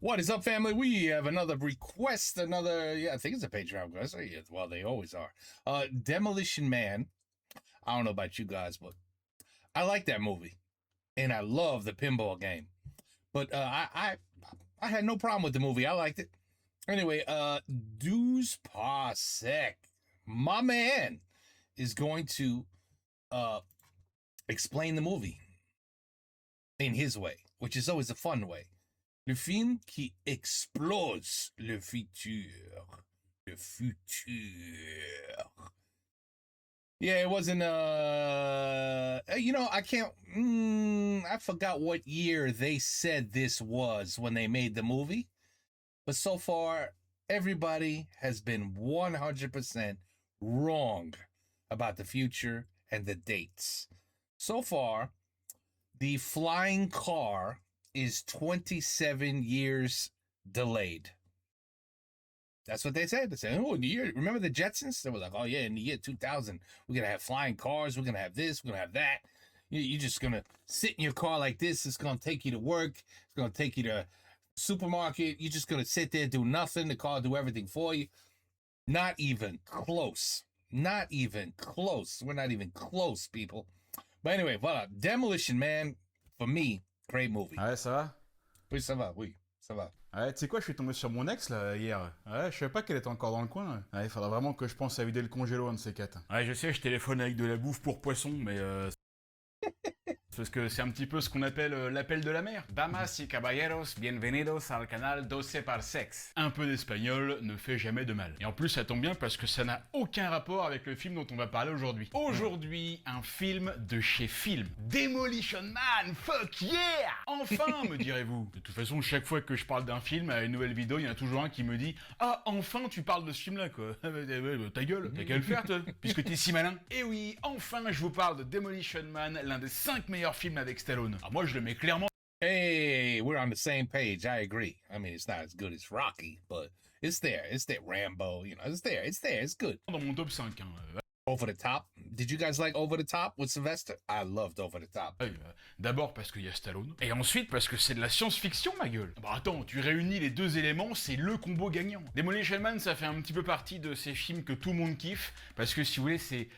What is up, family? We have another request, I think it's a Patreon request. Well, they always are. Demolition Man. I don't know about you guys, but I like that movie. And I love the pinball game. But I had no problem with the movie. I liked it. Anyway, Deuce Parsec, my man, is going to explain the movie in his way, which is always a fun way. Le film qui explose le futur. Le futur. Yeah, it wasn't, I can't, I forgot what year they said this was when they made the movie. But so far, everybody has been 100% wrong about the future and the dates. So far, the flying car is 27 years delayed. That's what they said. They said, oh, in the year, remember the Jetsons? They were like, oh, yeah, in the year 2000, we're going to have flying cars. We're going to have this. We're going to have that. You're just going to sit in your car like this. It's going to take you to work. It's going to take you to supermarket. You're just going to sit there, do nothing. The car will do everything for you. Not even close. Not even close. We're not even close, people. But anyway, voilà. Demolition Man, for me, great movie. Ouais, ça va? Oui, ça va, oui, ça va. Ouais, tu sais quoi, je suis tombé sur mon ex là hier. Ouais, je savais pas qu'elle était encore dans le coin. Ouais, il faudra vraiment que je pense à vider le congélo, un de ces quatre. Ouais, je sais, je téléphone avec de la bouffe pour poisson, mais parce que c'est un petit peu ce qu'on appelle l'appel de la mer. Damas y caballeros, bienvenidos al canal 12 par sex. Un peu d'espagnol ne fait jamais de mal. Et en plus, ça tombe bien parce que ça n'a aucun rapport avec le film dont on va parler aujourd'hui. Aujourd'hui, un film de chez Film. Demolition Man, fuck yeah! Enfin, me direz-vous. De toute façon, chaque fois que je parle d'un film à une nouvelle vidéo, il y en a toujours un qui me dit « Ah, enfin tu parles de ce film-là, quoi. Ta gueule, t'as qu'à le faire, toi, puisque t'es si malin. » Et oui, enfin, je vous parle de Demolition Man, l'un des 5 meilleurs films avec Stallone. Alors moi, je le mets clairement... Hey, we're on the same page. I agree. I mean, it's not as good as Rocky, but it's there. It's there. Rambo, it's there. It's there. It's good. Dans mon top 5, hein. Over the Top. Did you guys like Over the Top with Sylvester? I loved Over the Top. D'abord parce qu'il y a Stallone, et ensuite parce que c'est de la science-fiction, ma gueule. Bah attends, tu réunis les deux éléments, c'est le combo gagnant. Demolition Man, ça fait un petit peu partie de ces films que tout le monde kiffe, parce que si vous voulez, c'est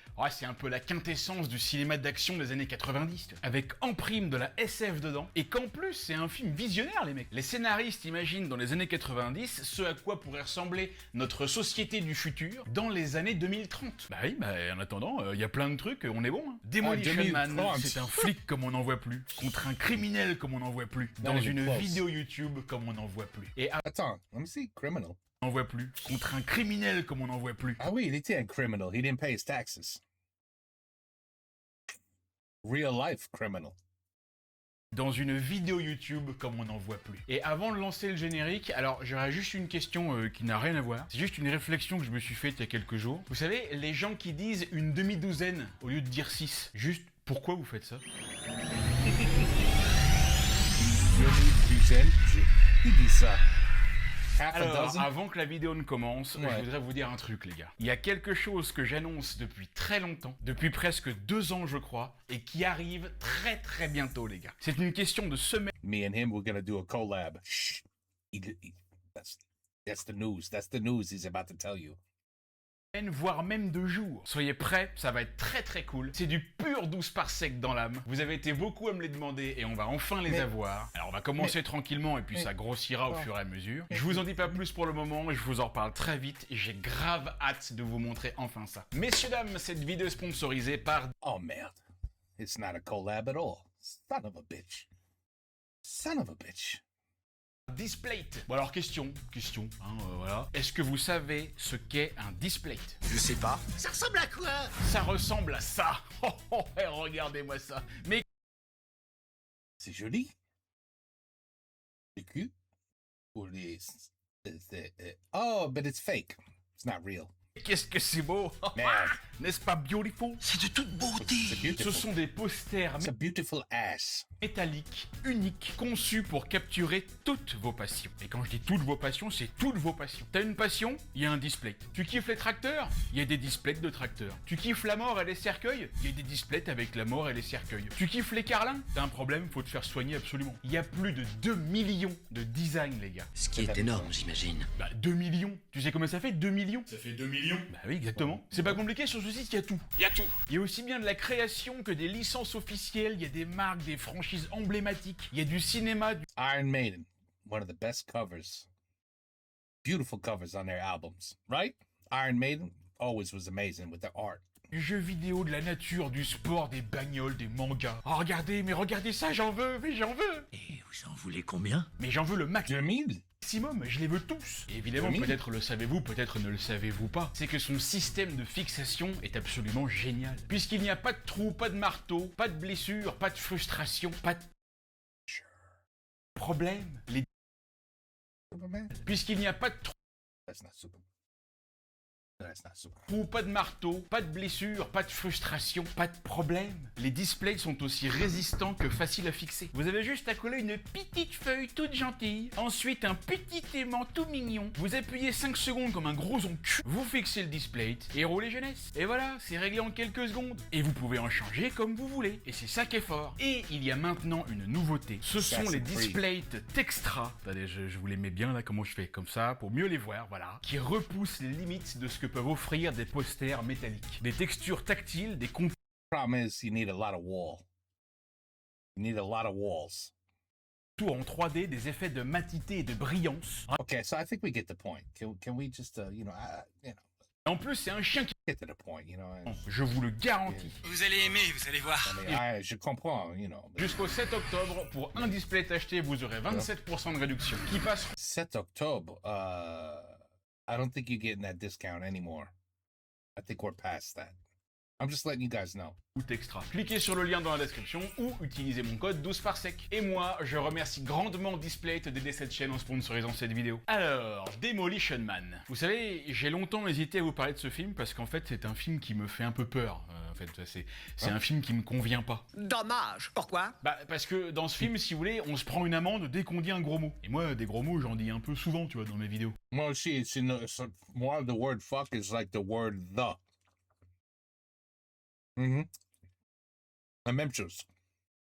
un peu la quintessence du cinéma d'action des années 90, avec en prime de la SF dedans, et qu'en plus, c'est un film visionnaire, les mecs. Les scénaristes imaginent dans les années 90 ce à quoi pourrait ressembler notre société du futur dans les années 2030. Bah oui, en attendant, il y a plein de trucs, on est bon. Hein. Demolition Man, c'est un flic comme on n'en voit plus, contre un criminel comme on n'en voit plus, dans une vidéo YouTube comme on n'en voit plus. Et attends, let me see, criminal. On n'en voit plus, contre un criminel comme on n'en voit plus. Ah oui, il était un criminal, he didn't pay his taxes. Real life criminal. Dans une vidéo YouTube comme on n'en voit plus. Et avant de lancer le générique, alors j'aurais juste une question qui n'a rien à voir. C'est juste une réflexion que je me suis faite il y a quelques jours. Vous savez, les gens qui disent une demi-douzaine au lieu de dire 6, juste pourquoi vous faites ça? Demi-douzaine? Qui dit ça? Alors, avant que la vidéo ne commence, je voudrais vous dire un truc, les gars. Il y a quelque chose que j'annonce depuis très longtemps, depuis presque 2 ans, je crois, et qui arrive très très bientôt, les gars. C'est une question de semaine. Me and him, we're gonna do a collab. Shh. That's the news. That's the news he's about to tell you. Voire même 2 jours. Soyez prêts, ça va être très très cool. C'est du pur 12 par sec dans l'âme. Vous avez été beaucoup à me les demander et on va enfin les avoir. Alors on va commencer tranquillement et puis ça grossira au fur et à mesure. Je vous en dis pas plus pour le moment, je vous en reparle très vite et j'ai grave hâte de vous montrer enfin ça. Messieurs, dames, cette vidéo est sponsorisée par... Oh merde. It's not a collab at all. Son of a bitch. Son of a bitch. Displate. Bon alors question, voilà. Est-ce que vous savez ce qu'est un displate? Je sais pas. Ça ressemble à quoi? Ça ressemble à ça. Oh, regardez-moi ça. Mais... C'est joli. Le cul? Ou les... Oh, but it's fake. It's not real. Qu'est-ce que c'est beau. Merde. N'est-ce pas beautiful? C'est de toute beauté. It's Ce beautiful. sont des posters It's a beautiful ass. métalliques, uniques, conçus pour capturer toutes vos passions. Et quand je dis toutes vos passions, c'est toutes vos passions. T'as une passion? Il y a un display. Tu kiffes les tracteurs? Il y a des displays de tracteurs. Tu kiffes la mort et les cercueils? Il y a des displays avec la mort et les cercueils. Tu kiffes les carlins? T'as un problème, faut te faire soigner absolument. Il y a plus de 2 millions de designs, les gars. Ce qui est énorme, j'imagine. Bah 2 millions. Tu sais combien ça fait 2 millions? Ça fait 2 millions. Bah oui, exactement. C'est pas compliqué, sur ce site, il y a tout. Il y a tout. Il y a aussi bien de la création que des licences officielles, il y a des marques, des franchises emblématiques, il y a du cinéma, Iron Maiden, one of the best covers. Beautiful covers on their albums, right? Iron Maiden always was amazing with their art. du jeu vidéo, de la nature, du sport, des bagnoles, des mangas. Oh regardez, mais regardez ça, j'en veux, mais j'en veux. Et vous en voulez combien? Mais j'en veux le maximum. 2000? Je les veux tous. Et évidemment, Oui. peut-être le savez-vous, peut-être ne le savez-vous pas, c'est que son système de fixation est absolument génial. Puisqu'il n'y a pas de trou, pas de marteau, pas de blessure, pas de frustration, pas de problème. Superman? Puisqu'il n'y a pas de That's not Superman. That's not Superman. trou, pas de marteau, pas de blessure, pas de frustration, pas de problème. Les displays sont aussi résistants que faciles à fixer. Vous avez juste à coller une petite feuille toute gentille, ensuite un petit aimant tout mignon. Vous appuyez 5 secondes comme un gros oncle, vous fixez le display et roulez jeunesse. Et voilà, c'est réglé en quelques secondes. Et vous pouvez en changer comme vous voulez. Et c'est ça qui est fort. Et il y a maintenant une nouveauté. Ce Ça, sont c'est les free. displays Textra. Attendez, je vous les mets bien là, comment je fais, comme ça, pour mieux les voir, voilà. Qui repoussent les limites de ce que peuvent offrir des posters métalliques. Des textures tactiles, des contours Problem is, you need a lot of wall. You need a lot of walls. en 3D, des effets de matité et de brillance. Okay, so I think we get the point. Can we just, En plus, c'est un chien qui... get to the point, Je vous le garantis. Vous allez aimer, vous allez voir. Je comprends, but Jusqu'au 7 octobre, pour un display acheté, vous aurez 27% de réduction. Qui passe 7 October, I don't think you're getting that discount anymore. I think we're past that. I'm just letting you guys know. route extra. Cliquez sur le lien dans la description ou utilisez mon code 12 par sec. Et moi, je remercie grandement Displate d'aider cette chaîne en sponsorisant cette vidéo. Alors, Demolition Man. Vous savez, j'ai longtemps hésité à vous parler de ce film parce qu'en fait, c'est un film qui me fait un peu peur. En fait, c'est un film qui me convient pas. Dommage. Pourquoi? Bah, parce que dans ce film, si vous voulez, on se prend une amende dès qu'on dit un gros mot. Et moi, des gros mots, j'en dis un peu souvent, tu vois, dans mes vidéos. Well, see, more the word fuck is like the word the. Mm-hmm. La même chose.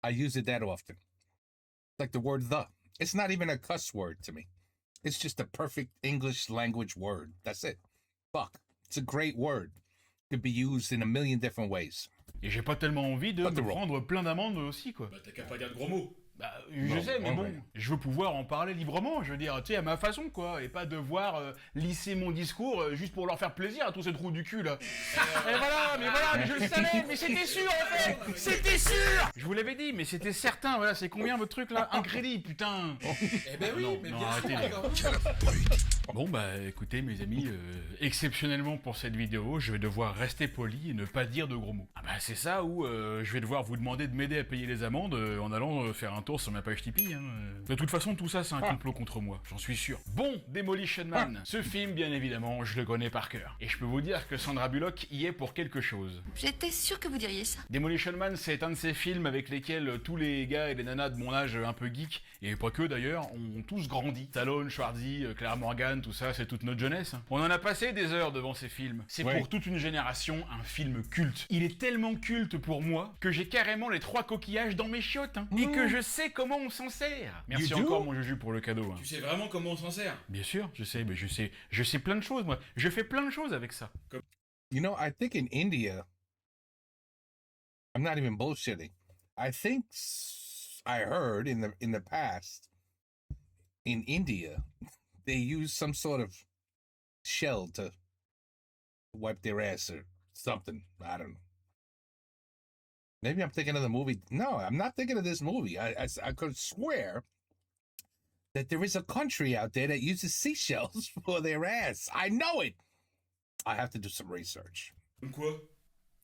I use it that often. Like the word the. It's not even a cuss word to me. It's just a perfect English language word. That's it. Fuck. It's a great word. It could be used in a million different ways. Et j'ai pas tellement envie de Pas me de gros. prendre plein d'amendes aussi, quoi. Bah t'as qu'à pas dire de gros mots. Bah, je Non, sais, mais ouais, bon, ouais. je veux pouvoir en parler librement, je veux dire, tu sais, à ma façon, quoi, et pas devoir lisser mon discours juste pour leur faire plaisir à tous ces trous du cul, là. Et voilà, mais je le savais, mais c'était sûr, en fait. C'était sûr. Je vous l'avais dit, mais c'était certain, voilà, c'est combien votre truc, là? Un crédit, putain. Eh ben oui, Non, mais non, bien arrêtez, sûr. les gars. d'accord. Bon, bah, écoutez, mes amis, exceptionnellement pour cette vidéo, je vais devoir rester poli et ne pas dire de gros mots. Ah bah, c'est ça, ou je vais devoir vous demander de m'aider à payer les amendes en allant faire un tour sur ma page Tipeee, hein. De toute façon, tout ça, c'est un complot contre moi, j'en suis sûr. Bon, Demolition Man, ce film, bien évidemment, je le connais par cœur. Et je peux vous dire que Sandra Bullock y est pour quelque chose. J'étais sûre que vous diriez ça. Demolition Man, c'est un de ces films avec lesquels tous les gars et les nanas de mon âge un peu geek, et pas que d'ailleurs, ont tous grandi. Stallone, Schwarzy, Claire Morgan, tout ça, c'est toute notre jeunesse. On en a passé des heures devant ces films. C'est Ouais. pour toute une génération un film culte. Il est tellement culte pour moi que j'ai carrément les 3 coquillages dans mes chiottes, hein, et que je sais comment on s'en sert. Merci You do? encore mon Juju pour le cadeau. Hein. Tu sais vraiment comment on s'en sert? Bien sûr, je sais, mais je sais plein de choses, moi. Je fais plein de choses avec ça. You know, I think in India, I'm not even bullshitting. I think I heard in the past in India, they use some sort of shell to wipe their ass or something. I don't know. Maybe I'm thinking of the movie. No, I'm not thinking of this movie. I could swear that there is a country out there that uses seashells for their ass. I know it. I have to do some research. Comme quoi?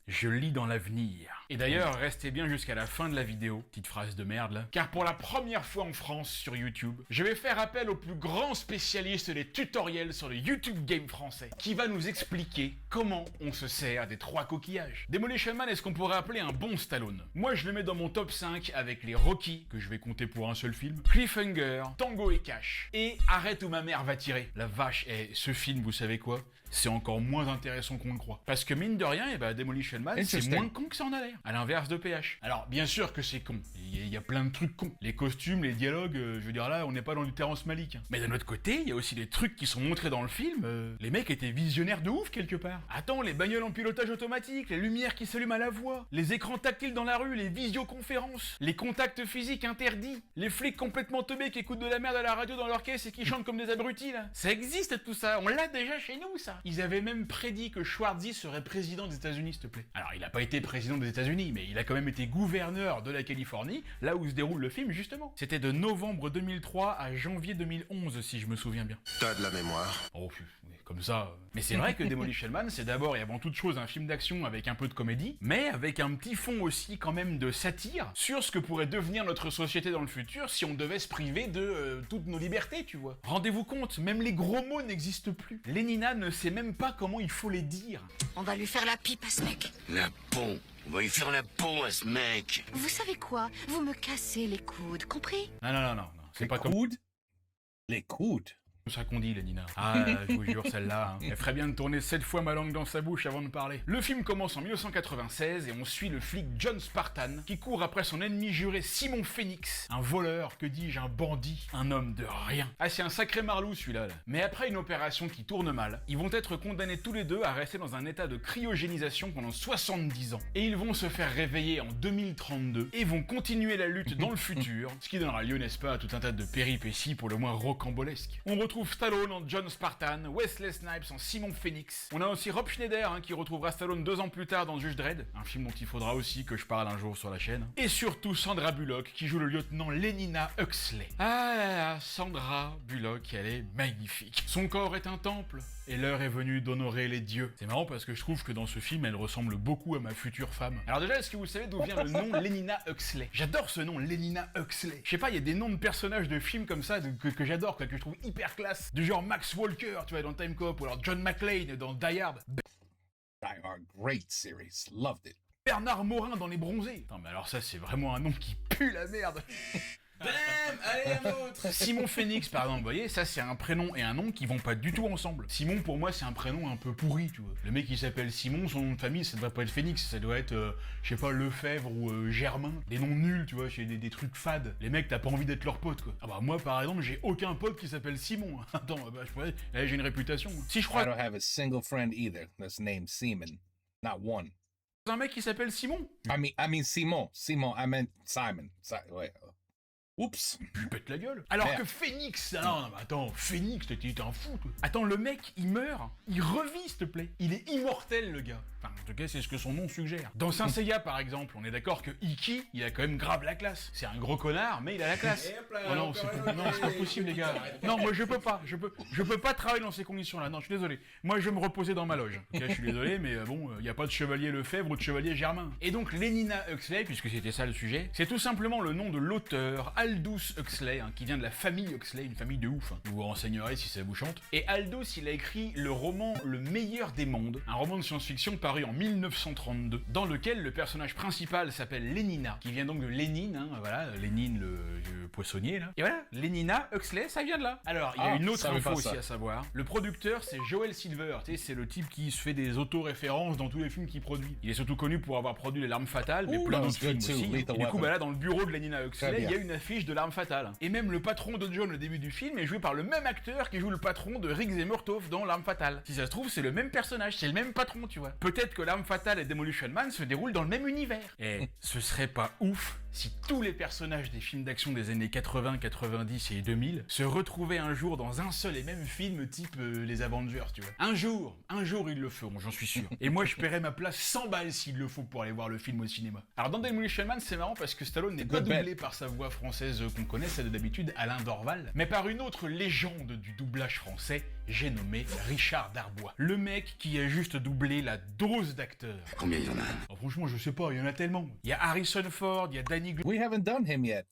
Je lis dans l'avenir. Et d'ailleurs, restez bien jusqu'à la fin de la vidéo, petite phrase de merde là, car pour la première fois en France sur YouTube, je vais faire appel au plus grand spécialiste des tutoriels sur le YouTube Game français, qui va nous expliquer comment on se sert des 3 coquillages. Demolition Man est ce qu'on pourrait appeler un bon Stallone. Moi je le mets dans mon top 5 avec les Rocky, que je vais compter pour un seul film, Cliffhanger, Tango et Cash, et Arrête où ma mère va tirer. La vache, et ce film, vous savez quoi ? C'est encore moins intéressant qu'on le croit. Parce que mine de rien, Demolition Man, c'est moins con que ça en a l'air. À l'inverse de PH. Alors, bien sûr que c'est con. Il y a plein de trucs cons. Les costumes, les dialogues, je veux dire là, on n'est pas dans du Terrence Malick. Hein. Mais d'un autre côté, il y a aussi des trucs qui sont montrés dans le film. Les mecs étaient visionnaires de ouf quelque part. Attends, les bagnoles en pilotage automatique, les lumières qui s'allument à la voix, les écrans tactiles dans la rue, les visioconférences, les contacts physiques interdits, les flics complètement teubés qui écoutent de la merde à la radio dans leur caisse et qui chantent comme des abrutis là. Ça existe tout ça, on l'a déjà chez nous ça. Ils avaient même prédit que Schwarzy serait président des États-Unis, s'il te plaît. Alors, il n'a pas été président des États-Unis, mais il a quand même été gouverneur de la Californie, là où se déroule le film, justement. C'était de novembre 2003 à janvier 2011, si je me souviens bien. T'as de la mémoire. Oh, comme ça. Mais c'est vrai que Demolition Man, c'est d'abord et avant toute chose un film d'action avec un peu de comédie, mais avec un petit fond aussi quand même de satire sur ce que pourrait devenir notre société dans le futur si on devait se priver de toutes nos libertés, tu vois. Rendez-vous compte, même les gros mots n'existent plus. Lénina ne sait même pas comment il faut les dire. On va lui faire la pipe à ce mec. La peau. On va lui faire la peau à ce mec. Vous savez quoi? Vous me cassez les coudes, compris? Non. C'est Les pas comme coudes? Les coudes? ça qu'on dit, Lénina. Ah, je vous jure, celle-là, hein. Elle ferait bien de tourner 7 fois ma langue dans sa bouche avant de parler. Le film commence en 1996 et on suit le flic John Spartan qui court après son ennemi juré Simon Phoenix, un voleur, que dis-je, un bandit, un homme de rien. Ah, c'est un sacré marlou celui-là. Là. Mais après une opération qui tourne mal, ils vont être condamnés tous les deux à rester dans un état de cryogénisation pendant 70 ans. Et ils vont se faire réveiller en 2032 et vont continuer la lutte dans le futur, ce qui donnera lieu, n'est-ce pas, à tout un tas de péripéties pour le moins rocambolesques. On retrouve Stallone en John Spartan, Wesley Snipes en Simon Phoenix. On a aussi Rob Schneider qui retrouvera Stallone 2 ans plus tard dans Judge Dredd, un film dont il faudra aussi que je parle un jour sur la chaîne. Et surtout Sandra Bullock qui joue le lieutenant Lénina Huxley. Ah là là, Sandra Bullock, elle est magnifique. Son corps est un temple et l'heure est venue d'honorer les dieux. C'est marrant parce que je trouve que dans ce film, elle ressemble beaucoup à ma future femme. Alors déjà, est-ce que vous savez d'où vient le nom Lénina Huxley? J'adore ce nom, Lénina Huxley. Je sais pas, il y a des noms de personnages de films comme ça que j'adore, que je trouve hyper classe. Du genre Max Walker, tu vois, dans Time Cop, ou alors John McClane dans Die Hard. Die Hard, great series, loved it. Bernard Morin dans Les Bronzés. Non mais alors ça, c'est vraiment un nom qui pue la merde. Bam, allez un autre. Simon Phoenix, par exemple, vous voyez, ça c'est un prénom et un nom qui vont pas du tout ensemble. Simon, pour moi, c'est un prénom un peu pourri, tu vois. Le mec, il s'appelle Simon, son nom de famille, ça devrait pas être Phoenix, ça doit être, je sais pas, Lefebvre ou Germain. Des noms nuls, tu vois, des trucs fades. Les mecs, t'as pas envie d'être leur pote, quoi. Ah bah moi, par exemple, j'ai aucun pote qui s'appelle Simon. Attends, bah je pourrais, j'ai une réputation. Si je I crois don't have a single friend either that's named Seaman. Not one. un mec qui s'appelle Simon, I mean Simon. Simon, I meant Simon. Ouais. Oups. je lui pète la gueule. Alors Merde. que Phoenix, non, mais attends, Phoenix, t'es un fou, toi. Attends, le mec, il meurt, il revit, s'il te plaît. Il est immortel, le gars. Enfin, en tout cas, c'est ce que son nom suggère. Dans Saint Seiya, par exemple, on est d'accord que Iki, il a quand même grave la classe. C'est un gros connard, mais il a la classe. Et hop là, Oh non, encore c'est un pas, autre. non, c'est pas possible, les gars. Non, moi, je peux pas. Je peux pas travailler dans ces conditions-là. Non, je suis désolé. Moi, je vais me reposer dans ma loge. Ok, je suis désolé, mais bon, il y a pas de chevalier Lefebvre ou de chevalier Germain. Et donc, Lénina Huxley, puisque c'était ça le sujet, c'est tout simplement le nom de l'auteur Aldous Huxley, qui vient de la famille Huxley, une famille de ouf. Vous vous renseignerez si ça vous chante. Et Aldous, il a écrit le roman Le meilleur des mondes, un roman de science-fiction paru en 1932, dans lequel le personnage principal s'appelle Lénina, qui vient donc de Lénine, voilà, Lénine le poissonnier, là. Et voilà, Lénina Huxley, ça vient de là. Alors, il y a une autre ça veut info pas aussi ça. à savoir. Le producteur, c'est Joel Silver, tu sais, c'est le type qui se fait des auto-références dans tous les films qu'il produit. Il est surtout connu pour avoir produit Les Larmes Fatales, mais Ouh, plein that d'autres was good films too, aussi. Lethal Et du coup, Weapon. bah là, dans le bureau de Lénina Huxley, Très il y a bien. une affiche de L'Arme Fatale. Et même le patron de John au début du film est joué par le même acteur qui joue le patron de Riggs et Murtaugh dans L'Arme Fatale. Si ça se trouve, c'est le même personnage, c'est le même patron, tu vois. Peut-être que L'Arme Fatale et Demolition Man se déroulent dans le même univers. Et ce serait pas ouf si tous les personnages des films d'action des années 80, 90 et 2000 se retrouvaient un jour dans un seul et même film type les Avengers, tu vois. Un jour ils le feront, j'en suis sûr. Et moi, je paierai ma place 100 balles s'il le faut pour aller voir le film au cinéma. Alors dans Demolition Man, c'est marrant parce que Stallone n'est pas Good bet. doublé par sa voix française qu'on connaît, celle de d'habitude Alain Dorval, mais par une autre légende du doublage français, j'ai nommé Richard Darbois. Le mec qui a juste doublé la dose d'acteurs. Combien il y en a? Oh, franchement, je sais pas, il y en a tellement. Il y a Harrison Ford, il y a Danny We haven't done him yet.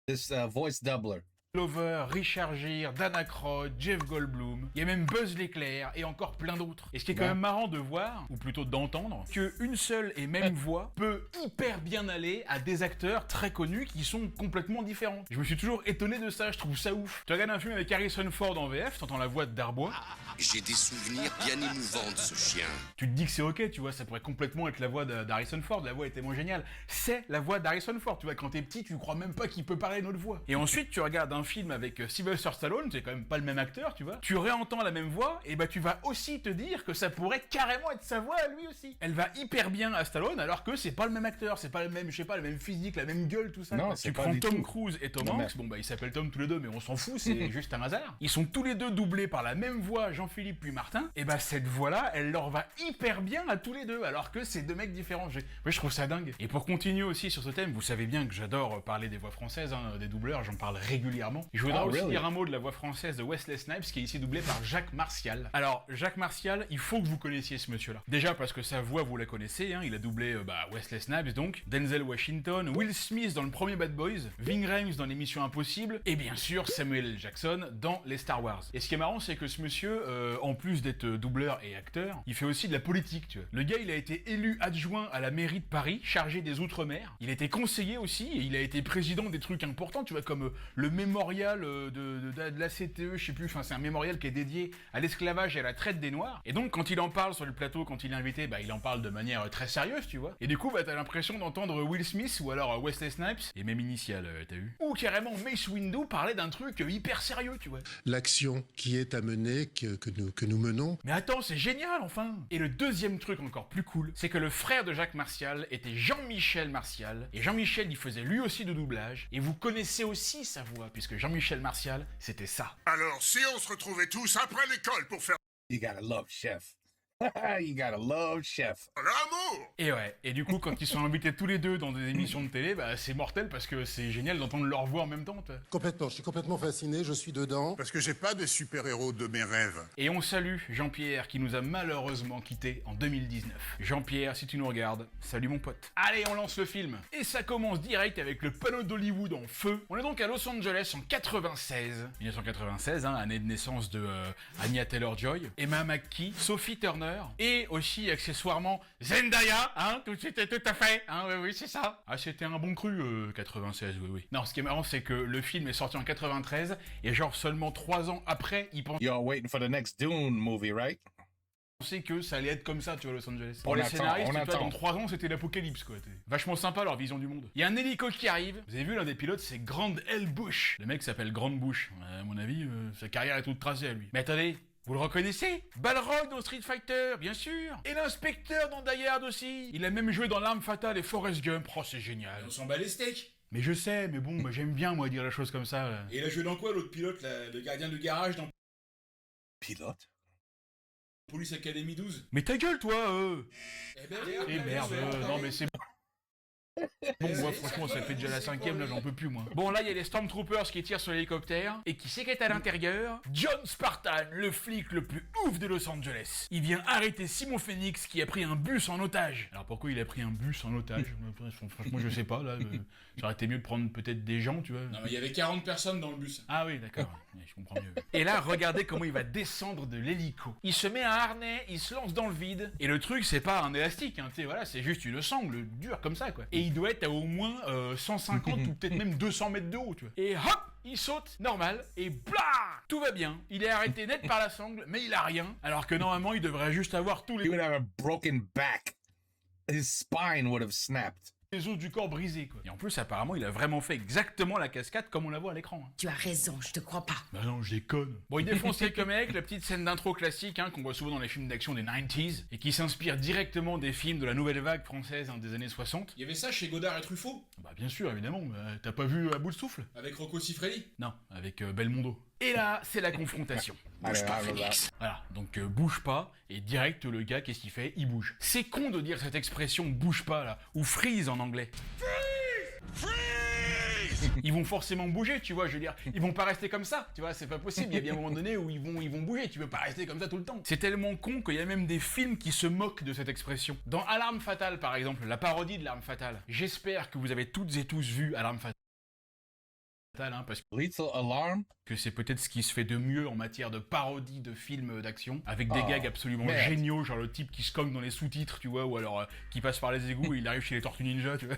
This voice doubler. Glover, Richard Gere, Dan Aykroyd, Jeff Goldblum, il y a même Buzz l'éclair et encore plein d'autres. Et ce qui est quand même marrant de voir, ou plutôt d'entendre, qu'une seule et même voix peut hyper bien aller à des acteurs très connus qui sont complètement différents. Je me suis toujours étonné de ça, je trouve ça ouf. Tu regardes un film avec Harrison Ford en VF, t'entends la voix de Darbois. J'ai des souvenirs bien émouvants de ce chien. Tu te dis que c'est ok, tu vois, ça pourrait complètement être la voix d'Harrison Ford, la voix est tellement géniale. C'est la voix d'Harrison Ford, tu vois, quand t'es petit, tu crois même pas qu'il peut parler une autre voix. Et ensuite, tu regardes un film avec Sylvester Stallone, c'est quand même pas le même acteur, tu vois. Tu réentends la même voix, et bah tu vas aussi te dire que ça pourrait carrément être sa voix à lui aussi. Elle va hyper bien à Stallone, alors que c'est pas le même acteur, c'est pas le même, je sais pas, le même physique, la même gueule, tout ça. Non, tu prends Tom Cruise et Tom Hanks, bon bah ils s'appellent Tom tous les deux, mais on s'en fout, c'est juste un hasard. Ils sont tous les deux doublés par la même voix, Jean-Philippe puis Martin, et bah cette voix-là, elle leur va hyper bien à tous les deux, alors que c'est deux mecs différents. Moi je trouve ça dingue. Et pour continuer aussi sur ce thème, vous savez bien que j'adore parler des voix françaises, hein, des doubleurs, j'en parle régulièrement. Je voudrais aussi dire un mot de la voix française de Wesley Snipes, qui est ici doublé par Jacques Martial. Alors, Jacques Martial, il faut que vous connaissiez ce monsieur-là. Déjà parce que sa voix, vous la connaissez, hein, il a doublé Wesley Snipes donc, Denzel Washington, Will Smith dans le premier Bad Boys, Ving Rhames dans les Missions Impossibles, et bien sûr Samuel L. Jackson dans les Star Wars. Et ce qui est marrant, c'est que ce monsieur, en plus d'être doubleur et acteur, il fait aussi de la politique, tu vois. Le gars, il a été élu adjoint à la mairie de Paris, chargé des Outre-mer. Il a été conseiller aussi, et il a été président des trucs importants, tu vois, comme le mémorial de la CTE, je sais plus, enfin c'est un mémorial qui est dédié à l'esclavage et à la traite des Noirs. Et donc quand il en parle sur le plateau, quand il est invité, bah il en parle de manière très sérieuse, tu vois. Et du coup, bah t'as l'impression d'entendre Will Smith ou alors Wesley Snipes, et même initial, t'as vu. Ou carrément Mace Windu parler d'un truc hyper sérieux, tu vois. L'action qui est à mener, que nous menons. Mais attends, c'est génial, enfin. Et le deuxième truc encore plus cool, c'est que le frère de Jacques Martial était Jean-Michel Martial, et Jean-Michel, il faisait lui aussi du doublage, et vous connaissez aussi sa voix, puisque Jean-Michel Martial, c'était ça. Alors, si on se retrouvait tous après l'école pour faire You gotta love Chef. You gotta love Chef. l'amour, Et ouais, et du coup, quand ils sont invités tous les deux dans des émissions de télé, bah c'est mortel parce que c'est génial d'entendre leur voix en même temps, toi. Complètement, je suis complètement fasciné, je suis dedans. parce que j'ai pas des super-héros de mes rêves. Et on salue Jean-Pierre qui nous a malheureusement quittés en 2019. Jean-Pierre, si tu nous regardes, salut mon pote. Allez, on lance le film. Et ça commence direct avec le panneau d'Hollywood en feu. On est donc à Los Angeles en 1996, hein, année de naissance de Anya Taylor-Joy, Emma McKee, Sophie Turner, et aussi accessoirement Zendaya, hein, tout à fait, hein, oui, c'est ça. Ah, c'était un bon cru, 96, oui. Non, ce qui est marrant, c'est que le film est sorti en 93, et genre seulement 3 ans après, il pensait You're waiting for the next Dune movie, right? que ça allait être comme ça, tu vois, Los Angeles. Pour On les attend, scénaristes, on tu vois, attend. dans 3 ans, c'était l'apocalypse, quoi. T'es vachement sympa, leur vision du monde. Il y a un hélico qui arrive. Vous avez vu, l'un des pilotes, c'est Grand L. Bush. Le mec s'appelle Grande Bush. À mon avis, sa carrière est toute tracée à lui. Mais attendez, vous le reconnaissez? Balrog dans Street Fighter, bien sûr. Et l'inspecteur dans Die Hard aussi. Il a même joué dans L'Arme Fatale et Forrest Gump. Oh, c'est génial. On s'en bat les steaks. Mais je sais, mais bon, bah, j'aime bien, moi, dire la chose comme ça. Là. Et il a joué dans quoi l'autre pilote, là, le gardien de garage dans Pilote? Police Academy 12? Mais ta gueule, toi Eh ben, Eh merde, non mais c'est... Bon, moi franchement ça fait déjà la 5ème, là j'en peux plus moi. Bon là il y a les Stormtroopers qui tirent sur l'hélicoptère, et qui c'est qui est à l'intérieur? John Spartan, le flic le plus ouf de Los Angeles. Il vient arrêter Simon Phoenix qui a pris un bus en otage. Alors pourquoi il a pris un bus en otage? Franchement je sais pas là, ça aurait été mieux de prendre peut-être des gens, tu vois. Non mais il y avait 40 personnes dans le bus. Ah oui, d'accord, ouais, je comprends mieux. Et là, regardez comment il va descendre de l'hélico. Il se met un harnais, il se lance dans le vide. Et le truc, c'est pas un élastique, hein, tu sais, voilà, c'est juste une sangle dure comme ça, quoi. Et il doit être à au moins 150 ou peut-être même 200 mètres de haut, tu vois. Et hop, il saute, normal, et blah, tout va bien. Il est arrêté net par la sangle, mais il a rien. Alors que normalement, il devrait juste avoir tous He les would have a broken back. His spine would have snapped. os du corps brisés, quoi. Et en plus, apparemment, il a vraiment fait exactement la cascade comme on la voit à l'écran. Hein. Tu as raison, je te crois pas. Bah non, je déconne. Bon, il défonce quelques mecs, la petite scène d'intro classique hein, qu'on voit souvent dans les films d'action des 90s, et qui s'inspire directement des films de la nouvelle vague française hein, des années 60. Il y avait ça chez Godard et Truffaut? Bah bien sûr, évidemment, t'as pas vu À bout de souffle? Avec Rocco Siffredi? Non, avec Belmondo. Et là, c'est la confrontation. Allez, allez, Voilà, donc bouge pas, et direct le gars, qu'est-ce qu'il fait? Il bouge. C'est con de dire cette expression bouge pas là, ou freeze en anglais. Freeze! Ils vont forcément bouger, tu vois, je veux dire. Ils vont pas rester comme ça, tu vois, c'est pas possible. Il y a bien un moment donné où ils vont bouger, tu peux pas rester comme ça tout le temps. C'est tellement con qu'il y a même des films qui se moquent de cette expression. Dans Alarme Fatale, par exemple, la parodie de l'Arme Fatale. J'espère que vous avez toutes et tous vu Alarme Fatale. Hein, parce Lethal Alarm? que c'est peut-être ce qui se fait de mieux en matière de parodie de films d'action, avec des Oh, gags absolument merde. géniaux, genre le type qui se cogne dans les sous-titres, tu vois, ou alors qui passe par les égouts et il arrive chez les Tortues Ninja, tu vois.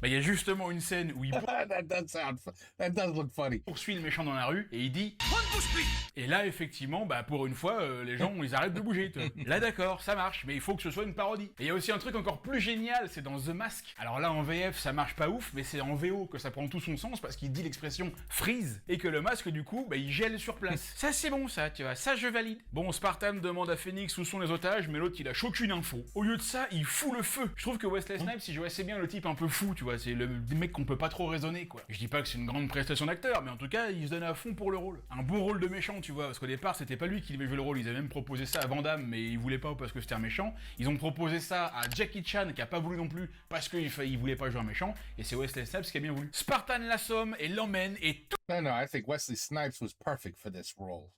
Bah, il y a justement une scène où il that does look funny. poursuit le méchant dans la rue et il dit « On ne bouge plus !» Et là, effectivement, bah pour une fois, les gens, ils arrêtent de bouger, tu vois. Là, d'accord, ça marche, mais il faut que ce soit une parodie. Et il y a aussi un truc encore plus génial, c'est dans The Mask. Alors là, en VF, ça marche pas ouf, mais c'est en VO que ça prend tout son sens, parce qu'il dit l'expression « freeze », et que le masque, du coup, bah il gèle sur place. Ça, c'est bon, ça, tu vois, ça, je valide. Bon, Spartan demande à Phoenix où sont les otages, mais l'autre, il a aucune info. Au lieu de ça, il fout le feu. Je trouve que Wesley Snipes, il joue assez bien le type un peu fou, tu vois, c'est le mec qu'on peut pas trop raisonner, quoi. Je dis pas que c'est une grande prestation d'acteur, mais en tout cas, il se donne à fond pour le rôle. Un bon rôle de méchant, tu vois, parce qu'au départ, c'était pas lui qui devait jouer le rôle, ils avaient même proposé ça à Van Damme, mais il voulait pas parce que c'était un méchant. Ils ont proposé ça à Jackie Chan, qui a pas voulu non plus, parce qu'il voulait pas jouer un méchant, et c'est Wesley Snipes qui a bien voulu. Spartan l'assomme et l'emmène, et No, I think Wesley Snipes was perfect for this role.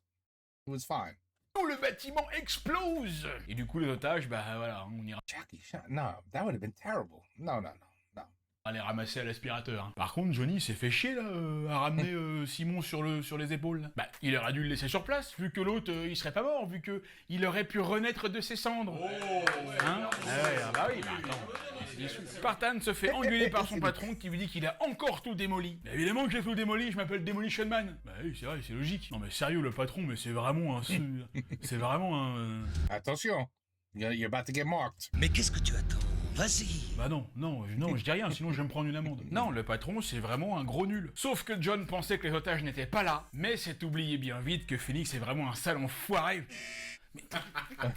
It was fine. tout le bâtiment explose. Et du coup, les otages, bah voilà, on ira Jackie Chan? No, that would have been terrible. No. les ramasser à l'aspirateur. Hein. Par contre, Johnny s'est fait chier là, à ramener Simon sur les épaules. Là. Bah, il aurait dû le laisser sur place, vu que l'autre, il serait pas mort, vu que il aurait pu renaître de ses cendres. Hein? Bah oui, bah attends. Spartan se fait engueuler par son patron qui lui dit qu'il a encore tout démoli. Bah, évidemment que j'ai tout démoli, je m'appelle Demolition Man. Bah oui, c'est vrai, c'est logique. Non mais sérieux, le patron, mais c'est vraiment un... c'est vraiment un... Attention. You're about to get marked. Mais qu'est-ce que tu attends? Vas-y. Bah non, je dis rien, sinon je vais me prendre une amende. Non, le patron, c'est vraiment un gros nul. Sauf que John pensait que les otages n'étaient pas là, mais s'est oublié bien vite que Phoenix est vraiment un sale enfoiré. Mais...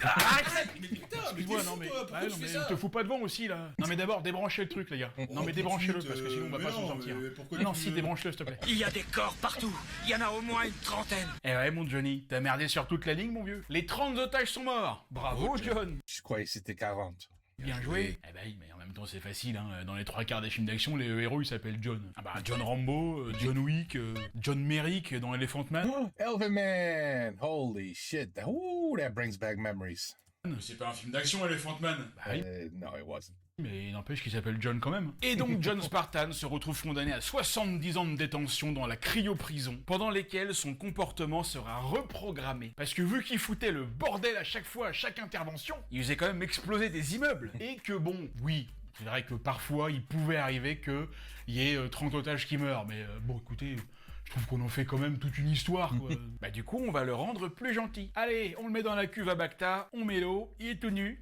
Arrête! Mais putain, mais Excuse-moi, t'es non fou, mais, toi, pourquoi ouais, tu non, fais mais ça? te fous pas devant aussi là. Non mais d'abord débranchez le truc les gars. Non mais débranchez-le parce que sinon on va mais pas s'en non, sortir. mais pourquoi Non tu si veux- débranche-le s'il te plaît. Il y a des corps partout. Il y en a au moins une trentaine. Eh ouais mon Johnny, t'as merdé sur toute la ligne mon vieux. Les 30 otages sont morts. Bravo John. Je croyais que c'était 40. Bien joué. Eh ben oui, mais en même temps c'est facile, hein. Dans les 3/4 des films d'action, les héros ils s'appellent John. Ah bah John Rambo, John Wick, John Merrick dans Elephant Man. Elven Man! Holy shit. Ooh, that brings back memories. Mais c'est pas un film d'action, Elephant Man. Bah oui, No, it wasn't. mais il n'empêche qu'il s'appelle John quand même. Et donc John Spartan se retrouve condamné à 70 ans de détention dans la cryoprison, pendant lesquels son comportement sera reprogrammé. Parce que vu qu'il foutait le bordel à chaque fois, à chaque intervention, il faisait quand même exploser des immeubles. Et que bon, oui, c'est vrai que parfois il pouvait arriver qu'il y ait 30 otages qui meurent, mais bon écoutez... Je trouve qu'on en fait quand même toute une histoire, quoi. Bah du coup, on va le rendre plus gentil. Allez, on le met dans la cuve à Bacta, on met l'eau, il est tout nu.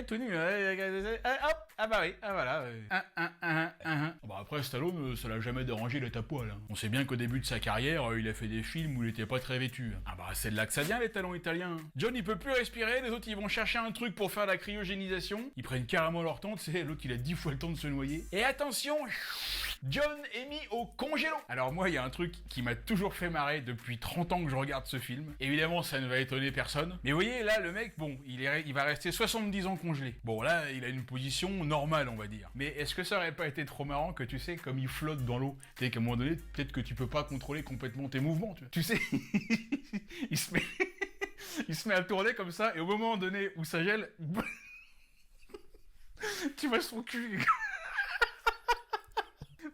Tout nu. Hop, ah bah oui, ah voilà. Bah après, Stallone, ça l'a jamais dérangé d'être à poil. Hein. On sait bien qu'au début de sa carrière, il a fait des films où il était pas très vêtu. Ah bah c'est de là que ça vient, les talons italiens. John, il peut plus respirer, les autres, ils vont chercher un truc pour faire la cryogénisation. Ils prennent carrément leur temps, tu sais, l'autre, il a 10 fois le temps de se noyer. Et attention, John est mis au congélo. Alors moi, il y a un truc qui m'a toujours fait marrer depuis 30 ans que je regarde ce film. Évidemment, ça ne va étonner personne. Mais vous voyez, là, le mec, bon, il va rester 70 ans congelé. Bon, là, il a une position normale, on va dire. Mais est-ce que ça aurait pas été trop marrant que, tu sais, comme il flotte dans l'eau, tu sais qu'à un moment donné, peut-être que tu peux pas contrôler complètement tes mouvements, tu vois. Tu sais, il se met... il se met à tourner comme ça, et au moment donné où ça gèle... tu vois son cul...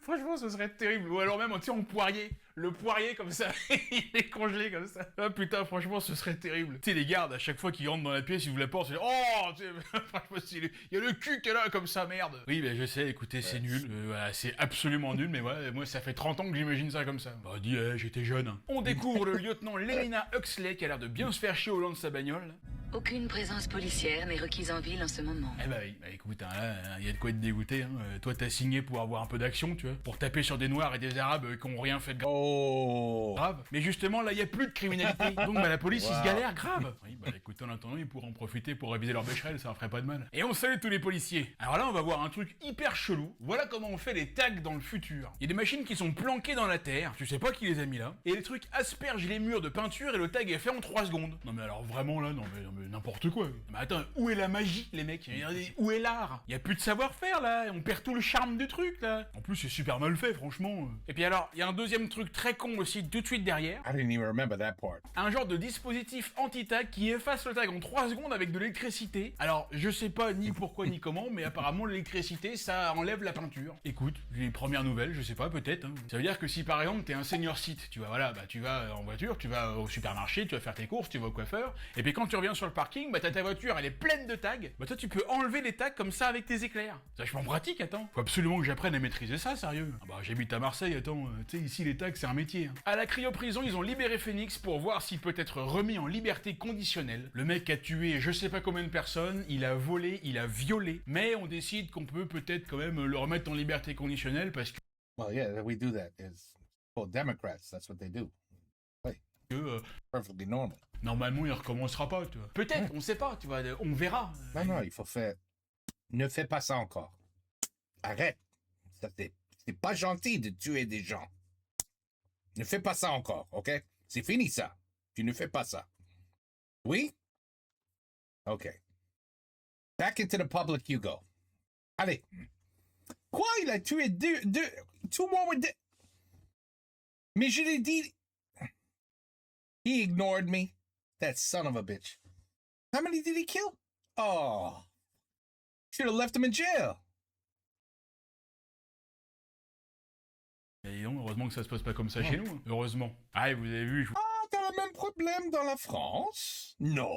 Franchement, ce serait terrible. Ou alors même, tu sais, en poirier. Le poirier, comme ça, il est congelé, comme ça. Ah putain, franchement, ce serait terrible. Tu sais, les gardes, à chaque fois qu'ils rentrent dans la pièce, ils ouvrent la porte, ils disent « Oh !» Franchement, il y a le cul qui est là, comme ça, merde. Oui, ben je sais, écoutez, c'est nul. Voilà, c'est absolument nul, mais ouais, moi, ça fait 30 ans que j'imagine ça comme ça. Bah, dis, j'étais jeune. On découvre le lieutenant Lemina Huxley, qui a l'air de bien se faire chier au volant de sa bagnole. Aucune présence policière n'est requise en ville en ce moment. Eh bah oui, bah écoute, il y a de quoi être dégoûté. Hein. Toi, t'as signé pour avoir un peu d'action, tu vois, pour taper sur des Noirs et des Arabes qui ont rien fait de Oh! grave. Mais justement, là, il y a plus de criminalité. Donc, bah, la police, ils se galèrent grave. Oui, bah écoute, En attendant, ils pourraient en profiter pour réviser leur bécherelle, ça leur ferait pas de mal. Et on salue tous les policiers. Alors là, on va voir un truc hyper chelou. Voilà comment on fait les tags dans le futur. Il y a des machines qui sont planquées dans la terre, tu sais pas qui les a mis là, et les trucs aspergent les murs de peinture et le tag est fait en 3 secondes. Non mais alors vraiment là, non mais n'importe quoi. Mais attends, où est la magie, les mecs? Où est l'art? Y a plus de savoir-faire là, on perd tout le charme du truc là. En plus, c'est super mal fait, franchement. Et puis alors, il y a un deuxième truc très con aussi tout de suite derrière. I didn't even remember that part. Un genre de dispositif anti-tag qui efface le tag en 3 secondes avec de l'électricité. Alors, je sais pas ni pourquoi ni comment, mais apparemment l'électricité, ça enlève la peinture. Écoute, les premières nouvelles, je sais pas, peut-être. Hein. Ça veut dire que si par exemple t'es un senior site, tu vois, voilà, bah tu vas en voiture, tu vas au supermarché, tu vas faire tes courses, tu vas au coiffeur, et puis quand tu reviens sur le parking, bah t'as ta voiture, elle est pleine de tags. Bah toi tu peux enlever les tags comme ça avec tes éclairs. C'est vachement pratique, attends. Faut absolument que j'apprenne à maîtriser ça, sérieux. Ah bah j'habite à Marseille, attends, tu sais, ici les tags c'est un métier. Hein. À la cryoprison, ils ont libéré Phoenix pour voir s'il peut être remis en liberté conditionnelle. Le mec a tué je sais pas combien de personnes, il a volé, il a violé, mais on décide qu'on peut peut-être quand même le remettre en liberté conditionnelle parce que... Well, yeah, we do that. It's called Democrats. That's what they do. Perfectly normal. Normalement, il recommencera pas, tu vois. Peut-être, on sait pas, tu vois, on verra. Non, il faut faire... Ne fais pas ça encore. Arrête. Ça, c'est pas gentil de tuer des gens. Ne fais pas ça encore, ok? C'est fini ça. Tu ne fais pas ça. Oui? Ok. Back into the public you go. Allez. Quoi? Il a tué two more with Mais je l'ai dit... He ignored me. That son of a bitch. How many did he kill? Oh. Should have left him in jail. Et non, heureusement que ça se passe pas comme ça chez nous. Hein. Heureusement. Ah, et vous avez vu, T'as le même problème dans la France? Non.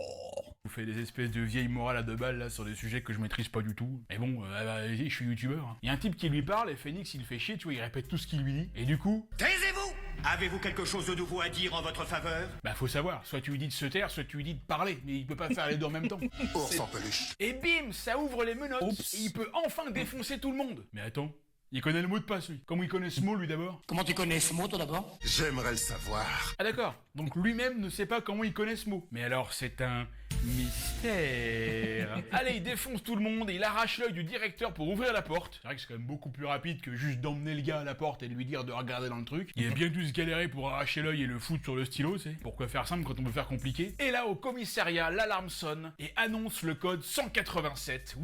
je vous fais des espèces de vieilles morales à 2 balles là sur des sujets que je maîtrise pas du tout. Mais bon, allez-y, je suis youtubeur. Hein. Il y a un type qui lui parle et Phoenix il fait chier, tu vois, il répète tout ce qu'il lui dit. Et du coup... Taisez-vous! Avez-vous quelque chose de nouveau à dire en votre faveur? Bah faut savoir, soit tu lui dis de se taire, soit tu lui dis de parler. Mais il peut pas faire les deux en même temps. Ours en peluche. Et bim, ça ouvre les menottes. Oups. Et il peut enfin défoncer tout le monde. Mais attends, il connaît le mot de passe lui. Comment il connaît ce mot lui d'abord? Comment tu connais ce mot, toi, d'abord? J'aimerais le savoir. Ah d'accord, donc lui-même ne sait pas comment il connaît ce mot. Mais alors c'est un mystère. Allez, il défonce tout le monde et il arrache l'œil du directeur pour ouvrir la porte. C'est vrai que c'est quand même beaucoup plus rapide que juste d'emmener le gars à la porte et de lui dire de regarder dans le truc. Il a bien dû se galérer pour arracher l'œil et le foutre sur le stylo, c'est. Pourquoi faire simple quand on peut faire compliqué? Et là, au commissariat, l'alarme sonne et annonce le code 187,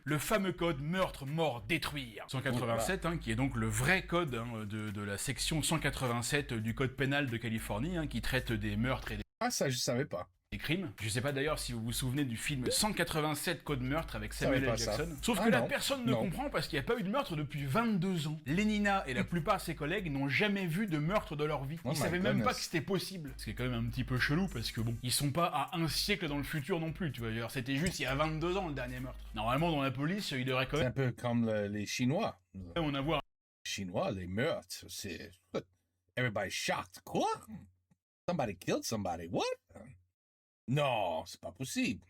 le fameux code meurtre, mort, détruire. 187, hein, qui est donc le vrai code hein, de la section 187 du code pénal de Californie, hein, qui traite des meurtres et Ah, ça, je savais pas. des crimes. Je sais pas d'ailleurs si vous vous souvenez du film 187 Code meurtre avec Samuel L. pas ça. Jackson. Sauf Ah que là, non. personne ne Non. comprend parce qu'il n'y a pas eu de meurtre depuis 22 ans. Lénina et la plupart de ses collègues n'ont jamais vu de meurtre de leur vie. Oh Ils my savaient même pas goodness. que c'était possible. Ce qui est quand même un petit peu chelou parce que bon, ils sont pas à un siècle dans le futur non plus, tu vois. Alors, c'était juste il y a 22 ans le dernier meurtre. Normalement, dans la police, il devrait quand C'est même un peu comme les Chinois. en avoir. Chinois, les meurtres, c'est... Everybody's shocked. Quoi? Somebody killed somebody. What? Non, c'est pas possible.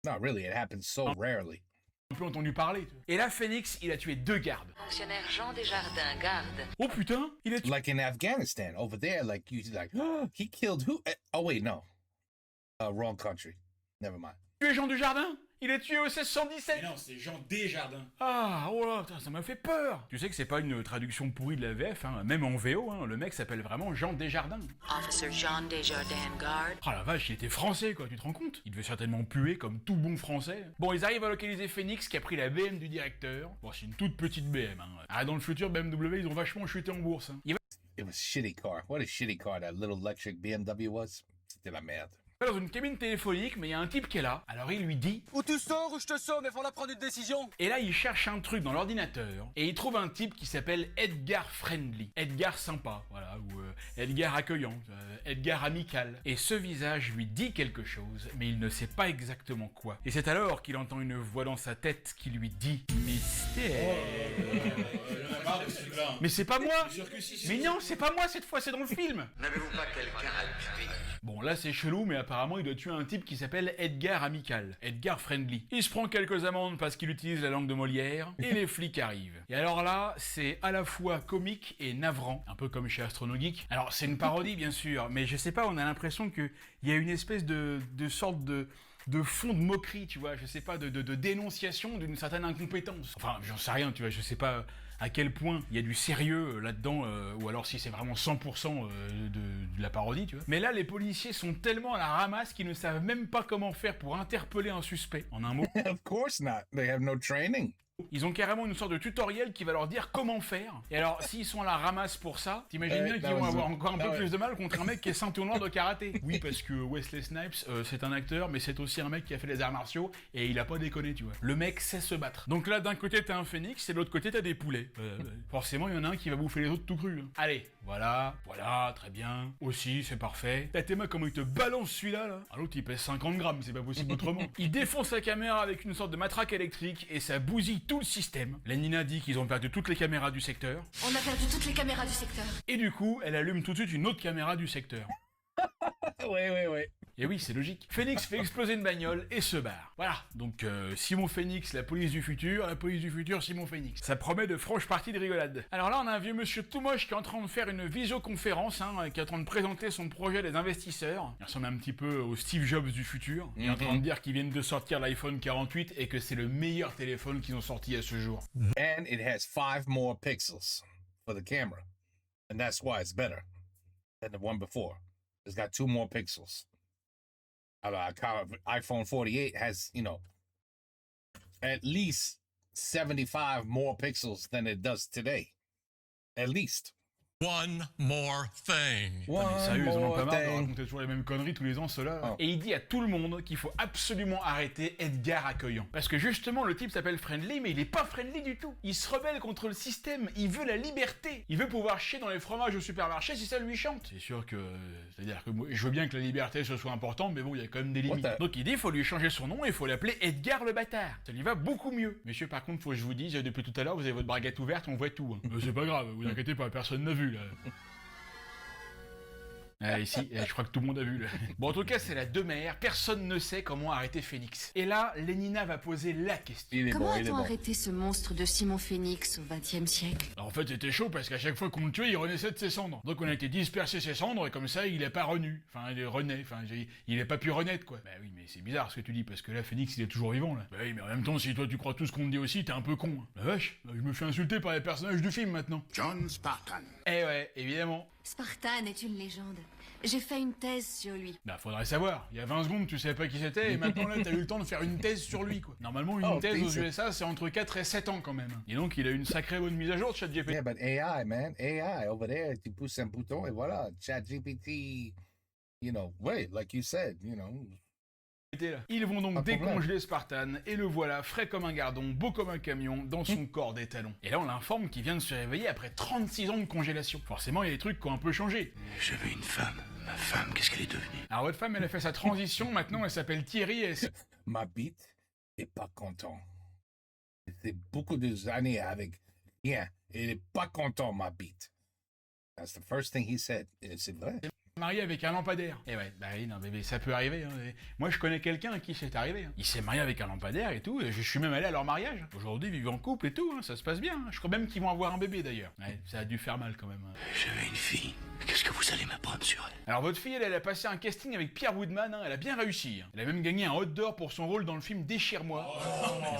Not really, it happens so rarely. Un peu entendu parler. Tu vois. Et là, Phoenix, il a tué 2 gardes. Fonctionnaire Jean Desjardins, garde. Oh putain, il a tué Like in Afghanistan, over there, like, you like, oh, he killed who? Oh, wait, no. Wrong country. Never mind. Jean Dujardin. Il a tué au 1617. Mais non, c'est Jean Desjardins. Ah, oh là, putain, ça m'a fait peur. Tu sais que c'est pas une traduction pourrie de la VF, hein. Même en VO, hein, le mec s'appelle vraiment Jean Desjardins. Officer Jean Desjardins, garde. Ah la vache, il était français quoi, tu te rends compte? Il devait certainement puer comme tout bon français. Bon, ils arrivent à localiser Phoenix qui a pris la BM du directeur. Bon, c'est une toute petite BM, hein. Ah, dans le futur, BMW, ils ont vachement chuté en bourse. Hein. Il va It was a shitty car. What a shitty car that little electric BMW was. C'était la merde. dans une cabine téléphonique, mais il y a un type qui est là. Alors il lui dit... Ou tu sors ou je te sors, mais faut la prendre une décision. Et là, il cherche un truc dans l'ordinateur, et il trouve un type qui s'appelle Edgar Friendly. Edgar sympa, voilà, ou Edgar accueillant, Edgar amical. Et ce visage lui dit quelque chose, mais il ne sait pas exactement quoi. Et c'est alors qu'il entend une voix dans sa tête qui lui dit « Mystère ». Mais c'est pas moi. Mais non, c'est pas moi cette fois, c'est dans le film. N'avez-vous pas quelqu'un à tuer? Bon, là c'est chelou, mais apparemment il doit tuer un type qui s'appelle Edgar Amical, Edgar Friendly. Il se prend quelques amendes parce qu'il utilise la langue de Molière, et les flics arrivent. Et alors là, c'est à la fois comique et navrant, un peu comme chez Astronogeek. Alors c'est une parodie bien sûr, mais je sais pas, on a l'impression qu'il y a une espèce de sorte de fond de moquerie, tu vois, je sais pas, de dénonciation d'une certaine incompétence. Enfin, j'en sais rien, tu vois, je sais pas à quel point il y a du sérieux là-dedans, ou alors si c'est vraiment 100% de la parodie, tu vois. Mais là, les policiers sont tellement à la ramasse qu'ils ne savent même pas comment faire pour interpeller un suspect, en un mot. Of course not. They have no training. Ils ont carrément une sorte de tutoriel qui va leur dire comment faire. Et alors, s'ils sont à la ramasse pour ça, t'imagines bien qu'ils vont avoir encore un peu plus de mal contre un mec qui est ceinture noire de karaté. Oui, parce que Wesley Snipes, c'est un acteur, mais c'est aussi un mec qui a fait les arts martiaux, et il a pas déconné, tu vois. Le mec sait se battre. Donc là, d'un côté, t'as un phénix, et de l'autre côté, t'as des poulets. Forcément, il y en a un qui va bouffer les autres tout cru. Allez, voilà, très bien. Aussi, c'est parfait. T'as tes mains comment il te balance celui-là, là. Ah, l'autre, il pèse 50 grammes, c'est pas possible autrement. Il défonce sa caméra avec une sorte de matraque électrique, et ça bousille tout le système. La Nina dit qu'ils ont perdu toutes les caméras du secteur. On a perdu toutes les caméras du secteur. Et du coup, elle allume tout de suite une autre caméra du secteur. Ouais. Et oui, c'est logique. Phoenix fait exploser une bagnole et se barre. Voilà, donc Simon Phoenix, la police du futur, Simon Phoenix. Ça promet de franches parties de rigolade. Alors là, on a un vieux monsieur tout moche qui est en train de faire une visioconférence, qui est en train de présenter son projet à des investisseurs. Il ressemble un petit peu au Steve Jobs du futur. Il est en train de dire qu'ils viennent de sortir l'iPhone 48 et que c'est le meilleur téléphone qu'ils ont sorti à ce jour. And it has 5 more pixels for the camera. And that's why it's better than the one before. It's got 2 more pixels. iPhone 48 has, at least 75 more pixels than it does today. At least. One more thing. Mais sérieux, ils en ont pas marre de raconter toujours les mêmes conneries tous les ans, ceux-là. Oh. Et il dit à tout le monde qu'il faut absolument arrêter Edgar accueillant. Parce que justement, le type s'appelle Friendly, mais il est pas friendly du tout. Il se rebelle contre le système, il veut la liberté. Il veut pouvoir chier dans les fromages au supermarché si ça lui chante. C'est sûr que... C'est-à-dire que moi, je veux bien que la liberté ce soit important, mais bon, il y a quand même des limites. Donc il dit, il faut lui changer son nom et il faut l'appeler Edgar le bâtard. Ça lui va beaucoup mieux. Messieurs, par contre, faut que je vous dise, depuis tout à l'heure, vous avez votre braguette ouverte, on voit tout. C'est pas grave, vous inquiétez pas, personne n'a vu, là. Ici, je crois que tout le monde a vu. Là. Bon, en tout cas, c'est la demeure. Personne ne sait comment arrêter Phoenix. Et là, Lénina va poser la question. Comment a-t-on arrêté ce monstre de Simon Phoenix au XXe siècle? Alors, en fait, c'était chaud parce qu'à chaque fois qu'on le tuait, il renaissait de ses cendres. Donc, on a été disperser ses cendres et comme ça, il est pas renu. Enfin, il renaît. Enfin, il est pas pu renaître, quoi. Bah oui, mais c'est bizarre ce que tu dis parce que là, Phoenix, il est toujours vivant, là. Bah oui, mais en même temps, si toi, tu crois tout ce qu'on te dit aussi, t'es un peu con. Hein. La vache, je me fais insulter par les personnages du film maintenant. John Spartan. Eh ouais, évidemment. Spartan est une légende. J'ai fait une thèse sur lui. Bah, faudrait savoir. Il y a 20 secondes, tu savais pas qui c'était, et maintenant là, t'as eu le temps de faire une thèse sur lui, quoi. Normalement, une thèse aux USA, c'est entre 4 et 7 ans, quand même. Et donc, il a une sacrée bonne mise à jour de ChatGPT. Yeah, but AI, man. AI over there, tu pousses un bouton et voilà. ChatGPT, like you said, Ils vont donc décongeler Spartan, et le voilà, frais comme un gardon, beau comme un camion, dans son corps d'étalon. Et là, on l'informe qu'il vient de se réveiller après 36 ans de congélation. Forcément, il y a des trucs qui ont un peu changé. J'avais une femme. Ma femme, qu'est-ce qu'elle est devenue? Alors, votre femme, elle a fait sa transition, maintenant, elle s'appelle Thierry, et... Ma bite est pas content. C'est beaucoup d'années avec rien. Il est pas content, ma bite. That's the first thing he said. Et c'est vrai. Marié avec un lampadaire. Et ouais, bah oui, non, mais ça peut arriver. Hein. Moi, je connais quelqu'un à qui c'est arrivé. Hein. Il s'est marié avec un lampadaire et tout. Et je suis même allé à leur mariage. Aujourd'hui, ils vivent en couple et tout. Hein. Ça se passe bien. Hein. Je crois même qu'ils vont avoir un bébé d'ailleurs. Ouais, ça a dû faire mal quand même. Hein. J'avais une fille. Qu'est-ce que vous allez m'apprendre sur elle? Alors, votre fille, elle a passé un casting avec Pierre Woodman. Hein. Elle a bien réussi. Hein. Elle a même gagné un Hot d'Or pour son rôle dans le film Déchire-moi.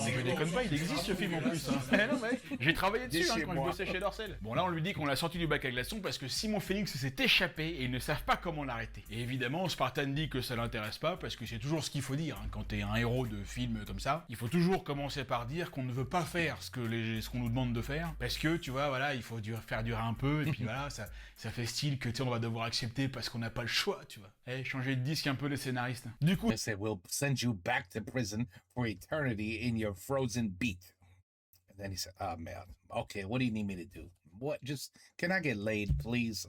Mais je déconne pas, il existe ce film en plus. Hein. Non, ouais. J'ai travaillé dessus quand je bossais chez Dorsel. Bon, là, on lui dit qu'on l'a sorti du bac à glaçons parce que Simon Phoenix s'est échappé et ils ne savent pas comment l'arrêter. Et évidemment, Spartan dit que ça l'intéresse pas, parce que c'est toujours ce qu'il faut dire, hein. Quand t'es un héros de film comme ça, il faut toujours commencer par dire qu'on ne veut pas faire ce qu'on nous demande de faire, parce que, tu vois, voilà, il faut faire durer un peu, et puis voilà, ça fait style que, tu sais, on va devoir accepter parce qu'on n'a pas le choix, tu vois. Changer de disque un peu les scénaristes. Du coup... They said, we'll send you back to prison for eternity in your frozen beat. And then he said, oh, man, okay, what do you need me to do? What? Just, can I get laid, please?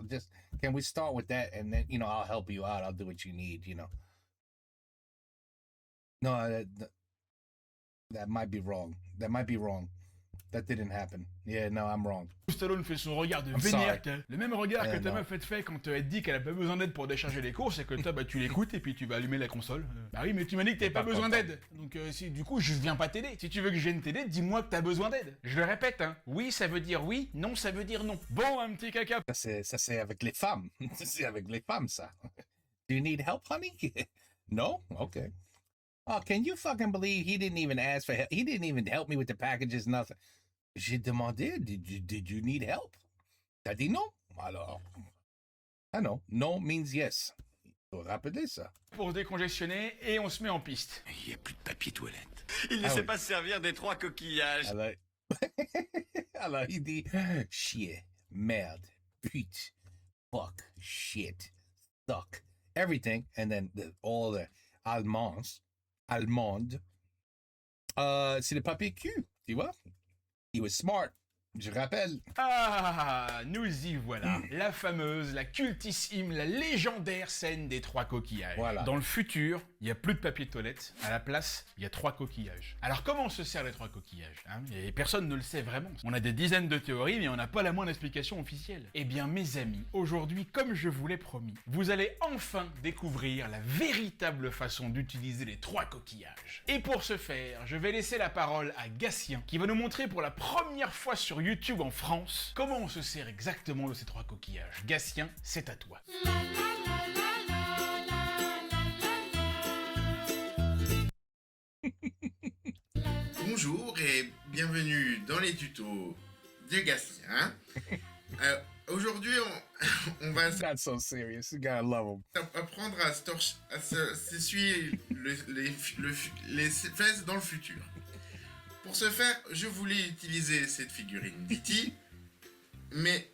Can we start with that? And then, I'll help you out. I'll do what you need, No, that might be wrong. That might be wrong. that didn't happen. Yeah, no, I'm wrong. Stallone fait son regard de I'm vénère, sorry. le même regard que ta non. meuf fait quand elle te dit qu'elle a pas besoin d'aide pour décharger les courses et que toi, bah, tu l'écoutes et puis tu vas allumer la console. Bah oui, mais tu m'as dit que t'avais pas Pas besoin content. d'aide. Donc, du coup, je viens pas t'aider. Si tu veux que je vienne t'aider, dis-moi que t'as besoin d'aide. Je le répète, hein. Oui, ça veut dire oui, non, ça veut dire non. Bon, un petit caca. Ça c'est avec les femmes. C'est avec les femmes, ça. Do you need help, honey? No? Okay. Oh, can you fucking believe he didn't even ask for help? He didn't even help me with the packages, nothing. J'ai demandé, did you need help? T'as dit non? Alors, ah non. No means yes. Faut rappeler ça. Pour se décongestionner et on se met en piste. Il n'y a plus de papier toilette. Il ne Ah sait oui. pas se servir des 3 coquillages. Alors, alors il dit chier, merde, pute, fuck, shit, suck, everything, and then all the allemands, c'est le papier cul, tu vois? He was smart, je rappelle. Ah, nous y voilà. La fameuse, la cultissime, la légendaire scène des 3 coquillages. Voilà. Dans le futur, il n'y a plus de papier de toilette. À la place, il y a 3 coquillages. Alors comment on se sert les 3 coquillages, hein? Et personne ne le sait vraiment. On a des dizaines de théories, mais on n'a pas la moindre explication officielle. Eh bien, mes amis, aujourd'hui, comme je vous l'ai promis, vous allez enfin découvrir la véritable façon d'utiliser les 3 coquillages. Et pour ce faire, je vais laisser la parole à Gatien, qui va nous montrer pour la première fois sur YouTube en France comment on se sert exactement de ces 3 coquillages. Gatien, c'est à toi. Bonjour et bienvenue dans les tutos de Gatien. Aujourd'hui, on va Not so serious, you gotta love him. apprendre à s'essuyer les fesses dans le futur. Pour ce faire, je voulais utiliser cette figurine d'E.T., mais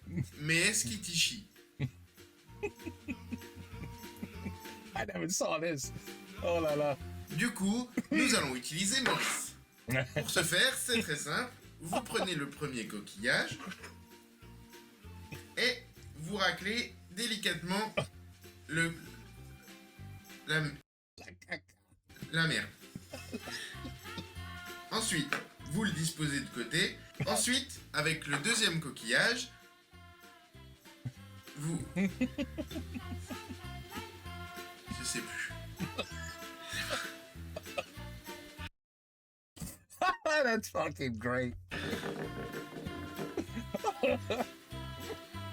est-ce qu'il t'y I never saw this. Oh là là. Du coup, nous allons utiliser Maurice. Pour ce faire, c'est très simple. Vous prenez le premier coquillage et vous raclez délicatement la merde. Ensuite, vous le disposez de côté. Ensuite, avec le deuxième coquillage, vous... Je sais plus. That's fucking great.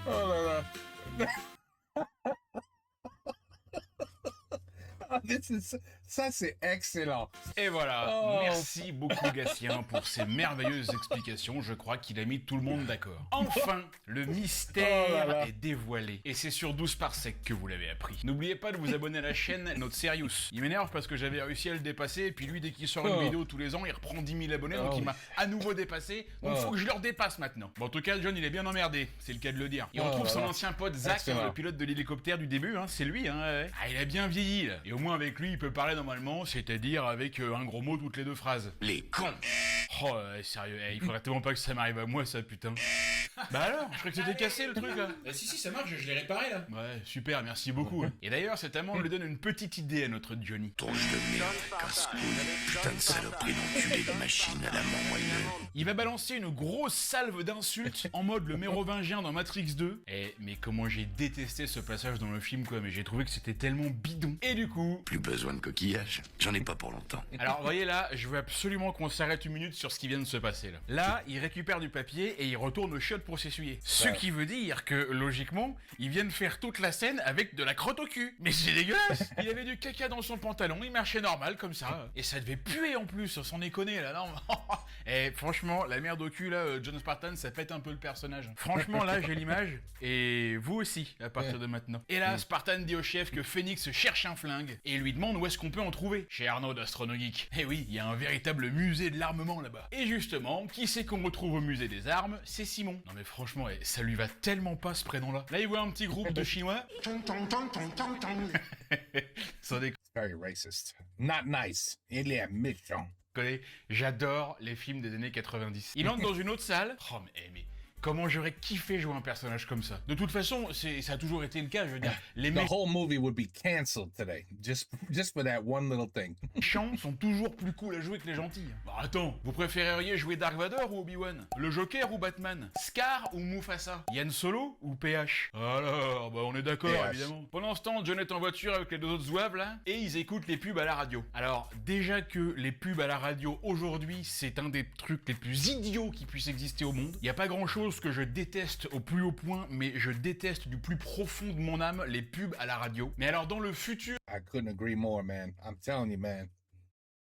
Oh là là. Ça c'est excellent. Et voilà, Oh. merci beaucoup Gatien pour ces merveilleuses explications, je crois qu'il a mis tout le monde d'accord. Enfin, le mystère Oh là là. est dévoilé, et c'est sur 12 parsecs que vous l'avez appris. N'oubliez pas de vous abonner à la chaîne Notre Serious. Il m'énerve parce que j'avais réussi à le dépasser, et puis lui dès qu'il sort une Oh. vidéo tous les ans, il reprend 10 000 abonnés, donc Oh. il m'a à nouveau dépassé, donc il Oh. faut que je le redépasse maintenant. Bon, en tout cas, John il est bien emmerdé, c'est le cas de le dire. Et on Oh retrouve là son là. ancien pote Zach, Excellent. le pilote de l'hélicoptère du début, hein, c'est lui, hein, ouais. Ah, il a bien vieilli là. Et au moins avec lui, il peut parler normalement, c'est-à-dire avec un gros mot toutes les 2 phrases. Les cons. Oh, sérieux, il faudrait tellement pas que ça m'arrive à moi, ça, putain. Bah alors, je crois que c'était cassé le truc là. Bah si, ça marche, je l'ai réparé là. Ouais, super, merci beaucoup. hein. Et d'ailleurs, cette amende lui donne une petite idée à notre Johnny. Tronche de merde, casse-couille, putain de saloperie d'enculé de machine à la moelle. Il va balancer une grosse salve d'insultes en mode le mérovingien dans Matrix 2. Mais comment j'ai détesté ce passage dans le film quoi, mais j'ai trouvé que c'était tellement bidon. Et du coup... Plus besoin de coquillage, j'en ai pas pour longtemps. Alors, voyez là, je veux absolument qu'on s'arrête une minute sur ce qui vient de se passer là. Là, il récupère du papier et il retourne au chiottes pour s'essuyer. Ce qui veut dire que, logiquement, il vient de faire toute la scène avec de la crotte au cul. Mais c'est dégueulasse. Il avait du caca dans son pantalon, il marchait normal comme ça. Et ça devait puer en plus, sans déconner là, non. Et franchement, la merde au cul là, John Spartan, ça pète un peu le personnage. Franchement, là, j'ai l'image. Et vous aussi, à partir de maintenant. Et là, Spartan dit au chef que Phoenix cherche un flingue et lui demande où est-ce qu'on peut en trouver. Chez Arnaud d'Astronogeek. Et oui, il y a un véritable musée de l'armement là-bas. Et justement, qui c'est qu'on retrouve au musée des armes? C'est Simon. Non mais franchement, ça lui va tellement pas ce prénom-là. Là, il voit un petit groupe de Chinois. Sans déconner. Very racist. Not nice. Il est méchant. J'adore les films des années 90. Il entre dans une autre salle. Oh mais comment j'aurais kiffé jouer un personnage comme ça. De toute façon, ça a toujours été le cas, je veux dire. Les The whole movie would be canceled today, just for that one little thing. méchants sont toujours plus cool à jouer que les gentils. Bah attends, vous préféreriez jouer Dark Vador ou Obi-Wan? Le Joker ou Batman? Scar ou Mufasa? Yann Solo ou PH? Alors, bah on est d'accord, PH. évidemment. Pendant ce temps, John est en voiture avec les deux autres zouaves là, et ils écoutent les pubs à la radio. Alors, déjà que les pubs à la radio aujourd'hui, c'est un des trucs les plus idiots qui puissent exister au monde. Il y a pas grand chose que je déteste au plus haut point, mais je déteste du plus profond de mon âme les pubs à la radio. Mais alors dans le futur... I couldn't agree more, man. I'm telling you, man.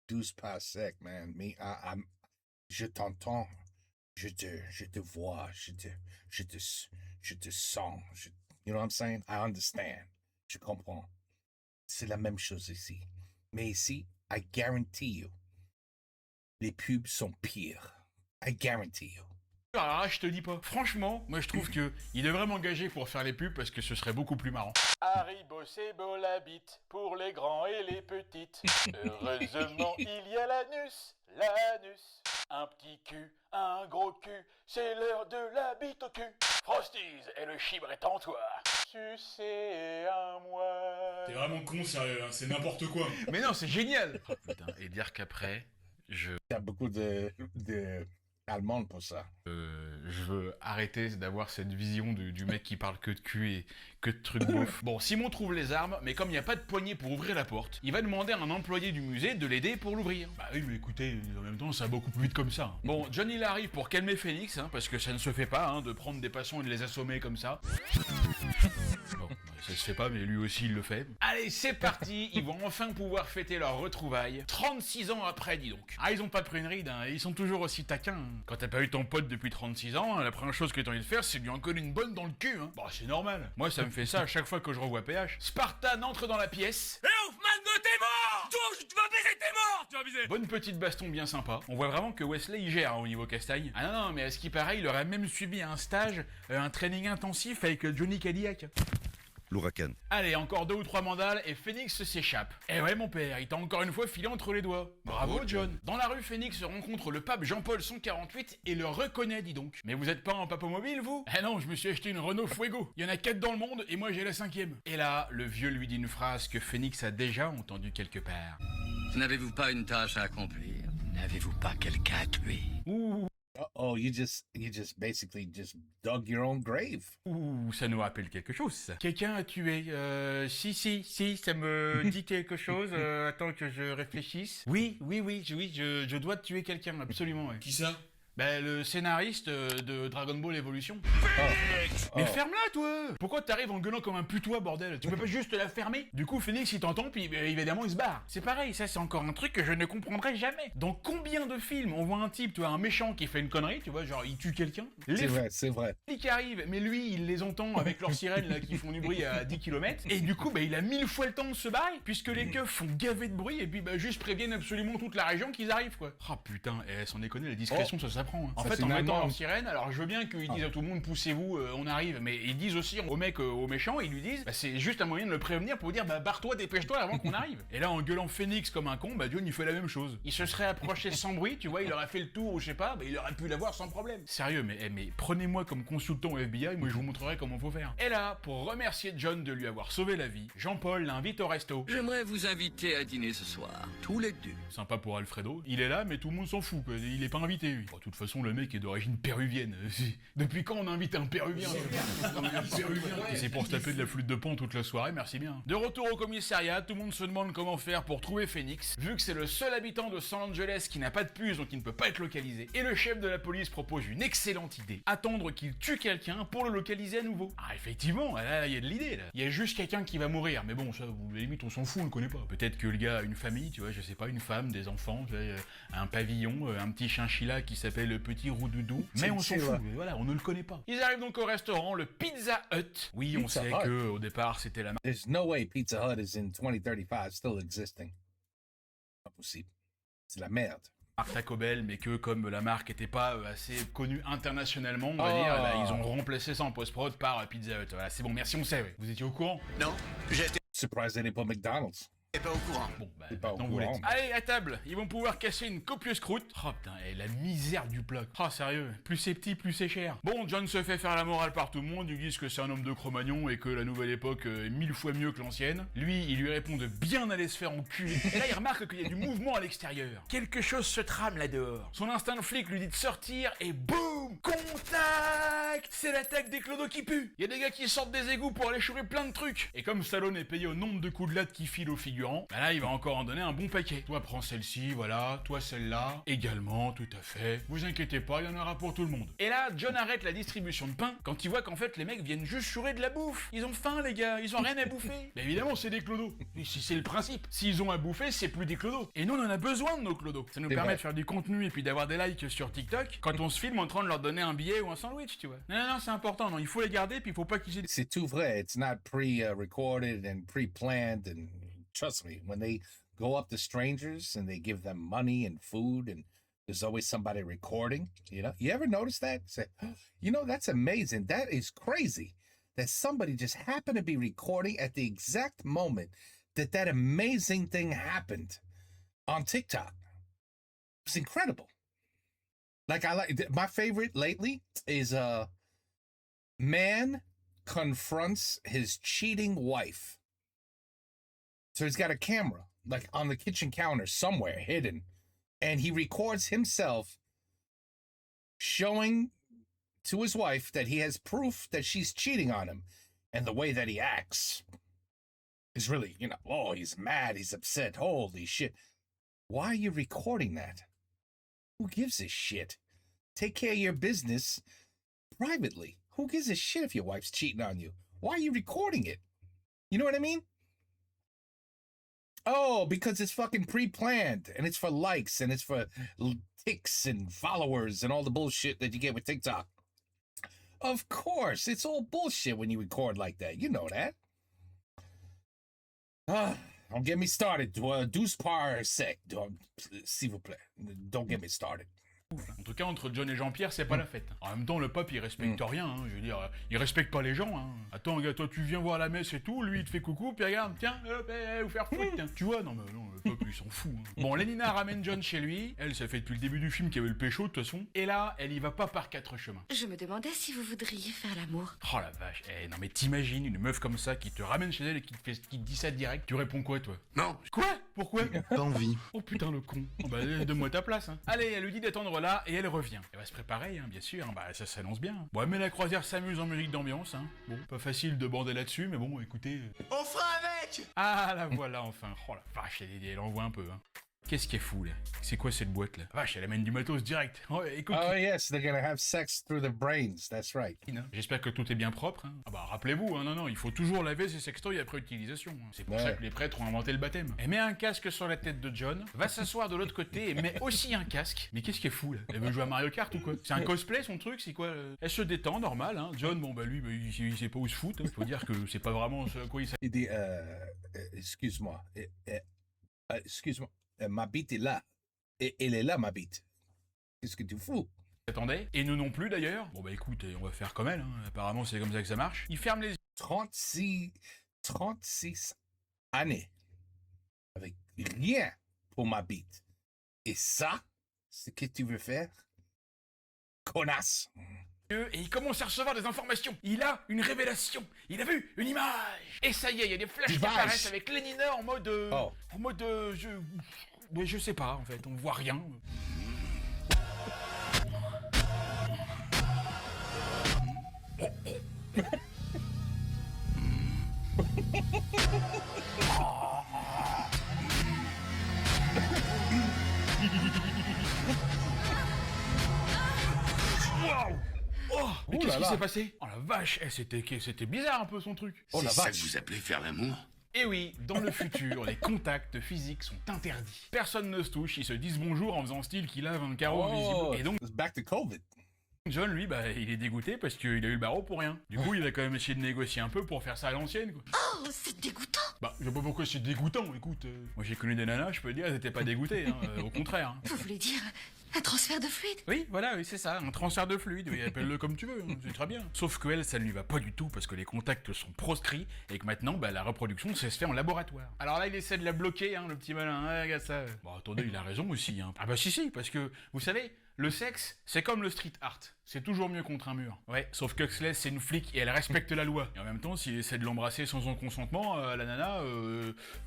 Douze pas sec, man. Je t'entends. Je te vois. Je te sens. You know what I'm saying? I understand. Je comprends. C'est la même chose ici. Mais ici, I guarantee you, les pubs sont pires. I guarantee you. Alors là, je te dis pas. Franchement, moi je trouve que il devrait m'engager pour faire les pubs parce que ce serait beaucoup plus marrant. Haribo, c'est beau la bite pour les grands et les petites. Heureusement, il y a l'anus. Un petit cul, un gros cul, c'est l'heure de la bite au cul. Frosties et le chibre est en toi. Sucez un mois. T'es vraiment con, sérieux, hein, c'est n'importe quoi. Mais non, c'est génial. Oh, putain, et dire qu'après, Il y a beaucoup de Allemands pour ça. je veux arrêter d'avoir cette vision du mec qui parle que de cul et que de trucs beaufs. Bon, Simon trouve les armes, mais comme il n'y a pas de poignée pour ouvrir la porte, il va demander à un employé du musée de l'aider pour l'ouvrir. Bah oui, mais écoutez, en même temps, ça va beaucoup plus vite comme ça. Bon, John il arrive pour calmer Phoenix, hein, parce que ça ne se fait pas, hein, de prendre des passants et de les assommer comme ça. Bon, ça se fait pas, mais lui aussi il le fait. Allez, c'est parti, ils vont enfin pouvoir fêter leur retrouvaille. 36 ans après, dis donc. Ah, ils ont pas pris une ride, hein, ils sont toujours aussi taquins. Hein. Quand t'as pas eu ton pote depuis 36 ans, la première chose que t'as envie de faire, c'est de lui en coller une bonne dans le cul, hein. Bah, c'est normal. Moi, ça me fait ça à chaque fois que je revois PH. Spartan entre dans la pièce. Hé, Hoffman, t'es mort! Tu vas baiser, t'es mort! Tu vas baiser! Bonne petite baston bien sympa. On voit vraiment que Wesley il gère hein, au niveau castagne. Ah non, mais à ce qui paraît, il aurait même subi un stage, un training intensif avec Johnny Cadillac. L'ouragan. Allez, encore 2 ou 3 mandales et Phoenix s'échappe. Eh ouais mon père, il t'a encore une fois filé entre les doigts. Bravo John. Dans la rue, Phoenix rencontre le pape Jean-Paul 148 et le reconnaît, dis donc. Mais vous êtes pas en papomobile, vous? Eh non, je me suis acheté une Renault Fuego. Il y en a 4 dans le monde et moi j'ai la 5e. Et là, le vieux lui dit une phrase que Phoenix a déjà entendue quelque part. N'avez-vous pas une tâche à accomplir? N'avez-vous pas quelqu'un à tuer? Ouh. Oh, you just basically just dug your own grave. Ouh, ça nous rappelle quelque chose, ça. Quelqu'un a tué, si, ça me dit quelque chose, attends que je réfléchisse. Oui, je dois tuer quelqu'un, absolument, ouais. Qui ça? Bah, le scénariste de Dragon Ball Evolution. Mais ferme-la, toi! Pourquoi t'arrives en gueulant comme un putois, bordel? Tu peux pas juste la fermer? Du coup, Phoenix, il t'entend, puis évidemment, il se barre. C'est pareil, ça, c'est encore un truc que je ne comprendrai jamais. Dans combien de films on voit un type, tu vois, un méchant qui fait une connerie, tu vois, genre, il tue quelqu'un? C'est vrai. Les flics arrivent, mais lui, il les entend avec leurs sirènes, là, qui font du bruit à 10 km. Et du coup, bah, il a 1000 fois le temps de se barrer, puisque les keufs font gaver de bruit, et puis, bah, juste préviennent absolument toute la région qu'ils arrivent, quoi. Ah, putain, sans déconner, la discrétion, ça s'apprend. Hein. En Ça, fait, c'est en mettant normal. leur sirène, alors je veux bien qu'ils disent à tout le monde, poussez-vous, on arrive, mais ils disent aussi au mec, au méchant, ils lui disent, bah, c'est juste un moyen de le prévenir pour dire, bah, barre-toi, dépêche-toi avant qu'on arrive. Et là, en gueulant Phoenix comme un con, bah, John, il fait la même chose. Il se serait approché sans bruit, tu vois, il aurait fait le tour, ou je sais pas, bah, il aurait pu l'avoir sans problème. Sérieux, mais prenez-moi comme consultant au FBI, moi je vous montrerai comment faut faire. Et là, pour remercier John de lui avoir sauvé la vie, Jean-Paul l'invite au resto. J'aimerais vous inviter à dîner ce soir, tous les deux. Sympa pour Alfredo, il est là, mais tout le monde s'en fout, quoi. Il est pas invité, lui. Bon, de toute façon, le mec est d'origine péruvienne. Depuis quand on invite un péruvien? Et c'est pour se taper de la flûte de Pan toute la soirée, merci bien. De retour au commissariat, tout le monde se demande comment faire pour trouver Phoenix, vu que c'est le seul habitant de San Angeles qui n'a pas de puce, donc il ne peut pas être localisé. Et le chef de la police propose une excellente idée, attendre qu'il tue quelqu'un pour le localiser à nouveau. Ah effectivement, là, il y a de l'idée, là. Il y a juste quelqu'un qui va mourir, mais bon, ça, à la limite, on s'en fout, on le connaît pas. Peut-être que le gars a une famille, tu vois, je sais pas, une femme, des enfants, tu vois, un pavillon, un petit chinchilla qui s'appelle le petit Roudoudou, mais on s'en fout, voilà, on ne le connaît pas. Ils arrivent donc au restaurant, le Pizza Hut. Oui, on sait que au départ, c'était la marque. There's no way Pizza Hut is in 2035 still existing. Pas possible. C'est la merde. Taco Bell, mais que comme la marque était pas assez connue internationalement, on va dire, bah, ils ont remplacé ça en post-prod par Pizza Hut. Voilà, c'est bon, merci, on sait, ouais. Vous étiez au courant? Non, j'étais... Surprised they didn't put McDonald's. pas au courant. Bon, bah, T'es pas au maintenant vous l'êtes. courant. Allez, à table, ils vont pouvoir casser une copieuse croûte. Oh putain, et la misère du plat. Oh sérieux, plus c'est petit, plus c'est cher. Bon, John se fait faire la morale par tout le monde, ils disent que c'est un homme de Cro-Magnon et que la nouvelle époque est 1000 fois mieux que l'ancienne. Lui, il lui répond de bien aller se faire enculer. Et là, il remarque qu'il y a du mouvement à l'extérieur. Quelque chose se trame là dehors. Son instinct de flic lui dit de sortir et boum, contact. C'est l'attaque des clodos qui puent. Il y a des gars qui sortent des égouts pour aller choper plein de trucs. Et comme Stallone est payé au nombre de coups de latte qu'il file aux figurants, bah là, il va encore en donner un bon paquet. Toi, prends celle-ci, voilà. Toi, celle-là. Également, tout à fait. Vous inquiétez pas, il y en aura pour tout le monde. Et là, John arrête la distribution de pain quand il voit qu'en fait, les mecs viennent juste chourer de la bouffe. Ils ont faim, les gars. Ils ont rien à bouffer. Mais évidemment, c'est des clodos. Si c'est le principe. S'ils ont à bouffer, c'est plus des clodos. Et nous, on en a besoin de nos clodos. Ça nous C'est permet vrai. de faire du contenu et puis d'avoir des likes sur TikTok quand on se filme en train de leur donner un billet ou un sandwich, tu vois. Non, c'est important. Non, il faut les garder puis il faut pas qu'ils aient... C'est tout vrai. It's not pre-recorded and pre-planned. And trust me, when they go up to strangers and they give them money and food and there's always somebody recording, you know? You ever notice that? Say, you know, that's amazing. That is crazy that somebody just happened to be recording at the exact moment that amazing thing happened on TikTok. It's incredible. Like my favorite lately is man confronts his cheating wife. So he's got a camera like on the kitchen counter somewhere hidden, and he records himself showing to his wife that he has proof that she's cheating on him, and the way that he acts is really, you know, oh, he's mad, he's upset, holy shit. Why are you recording that? Who gives a shit? Take care of your business privately. Who gives a shit if your wife's cheating on you? Why are you recording it? You know what I mean? Oh, because it's fucking pre-planned and it's for likes and it's for ticks and followers and all the bullshit that you get with TikTok. Of course, it's all bullshit when you record like that. You know that. Don't get me started. 12 par sec. S'il vous plaît. Don't get me started. En tout cas, entre John et Jean-Pierre, c'est pas la fête. En même temps, le pape, il respecte rien, hein. Je veux dire, il respecte pas les gens, hein. Attends, gars, toi, tu viens voir la messe et tout, lui, il te fait coucou, puis regarde, tiens, hop, vous faire foutre, tiens. Tu vois, non, mais non, le pape, il s'en fout, hein. Bon, Lénina ramène John chez lui. Elle, ça fait depuis le début du film qu'il y avait le pécho, de toute façon. Et là, elle y va pas par 4 chemins. Je me demandais si vous voudriez faire l'amour. Oh la vache, non mais t'imagines une meuf comme ça qui te ramène chez elle et qui te dit ça direct. Tu réponds quoi, toi? Non. Quoi? Pourquoi? Pas envie. Oh putain, le con. Oh, bah, donne-moi ta place, hein. Allez, elle lui dit d'attendre là et elle revient. Elle va se préparer, hein, bien sûr. Bah, ça s'annonce bien. Bon, mais la croisière s'amuse en musique d'ambiance, hein. Bon, pas facile de bander là-dessus, mais bon, écoutez. On fera avec. Ah, la voilà, enfin. Oh la vache, elle envoie un peu, hein. Qu'est-ce qui est fou, là? C'est quoi cette boîte, là? Vache, elle amène du matos direct. Oh, écoute. Oh, yes, they're gonna have sex through the brains. That's right. J'espère que tout est bien propre, hein. Ah bah, rappelez-vous, hein, non, il faut toujours laver ses sextoys après utilisation, hein. C'est pour ça que les prêtres ont inventé le baptême. Elle met un casque sur la tête de John, va s'asseoir de l'autre côté et met aussi un casque. Mais qu'est-ce qui est fou, là? Elle veut jouer à Mario Kart ou quoi? C'est un cosplay, son truc, c'est quoi? Elle se détend, normal, hein. John, bon, bah, lui, bah, il sait pas où se foutre, hein. Faut dire que c'est pas vraiment ce à quoi il s'attend. Il dit, excuse-moi. Excuse-moi. Ma bite est là. Et elle est là, ma bite. Qu'est-ce que tu fous? Attendez, et nous non plus d'ailleurs. Bon bah écoute, on va faire comme elle, hein. Apparemment c'est comme ça que ça marche. Il ferme les yeux. 36 années. Avec rien pour ma bite. Et ça, c'est ce que tu veux faire? Connasse. Et il commence à recevoir des informations. Il a une révélation. Il a vu une image. Et ça y est, il y a des flashs qui apparaissent avec Lénina en mode... je sais pas, en fait, on voit rien. Waouh! Oh, mais qu'est-ce qui s'est passé? Oh la vache, c'était bizarre un peu son truc. C'est ça que vous appelez faire l'amour? Et oui, dans le futur, les contacts physiques sont interdits. Personne ne se touche, ils se disent bonjour en faisant style qu'ils lavent un carreau invisible. Et donc, it's back to COVID. John, lui, bah, il est dégoûté parce qu'il a eu le barreau pour rien. Du coup, il a quand même essayé de négocier un peu pour faire ça à l'ancienne, quoi. Oh, c'est dégoûtant. Bah, je sais pas pourquoi c'est dégoûtant, écoute. Moi, j'ai connu des nanas, je peux te dire, elles étaient pas dégoûtées, hein, au contraire. Hein. Vous voulez dire un transfert de fluide? Oui, voilà, oui, c'est ça, un transfert de fluide, oui, appelle-le comme tu veux, hein, c'est très bien. Sauf que elle, ça ne lui va pas du tout parce que les contacts sont proscrits et que maintenant, bah, la reproduction, ça se fait en laboratoire. Alors là, il essaie de la bloquer, hein, le petit malin, hein, regarde ça. Bon, attendez, il a raison aussi, hein. Ah bah si, parce que, vous savez, le sexe, c'est comme le street art. C'est toujours mieux contre un mur. Ouais, sauf que Huxley, c'est une flic et elle respecte la loi. Et en même temps, s'il essaie de l'embrasser sans son consentement, la nana,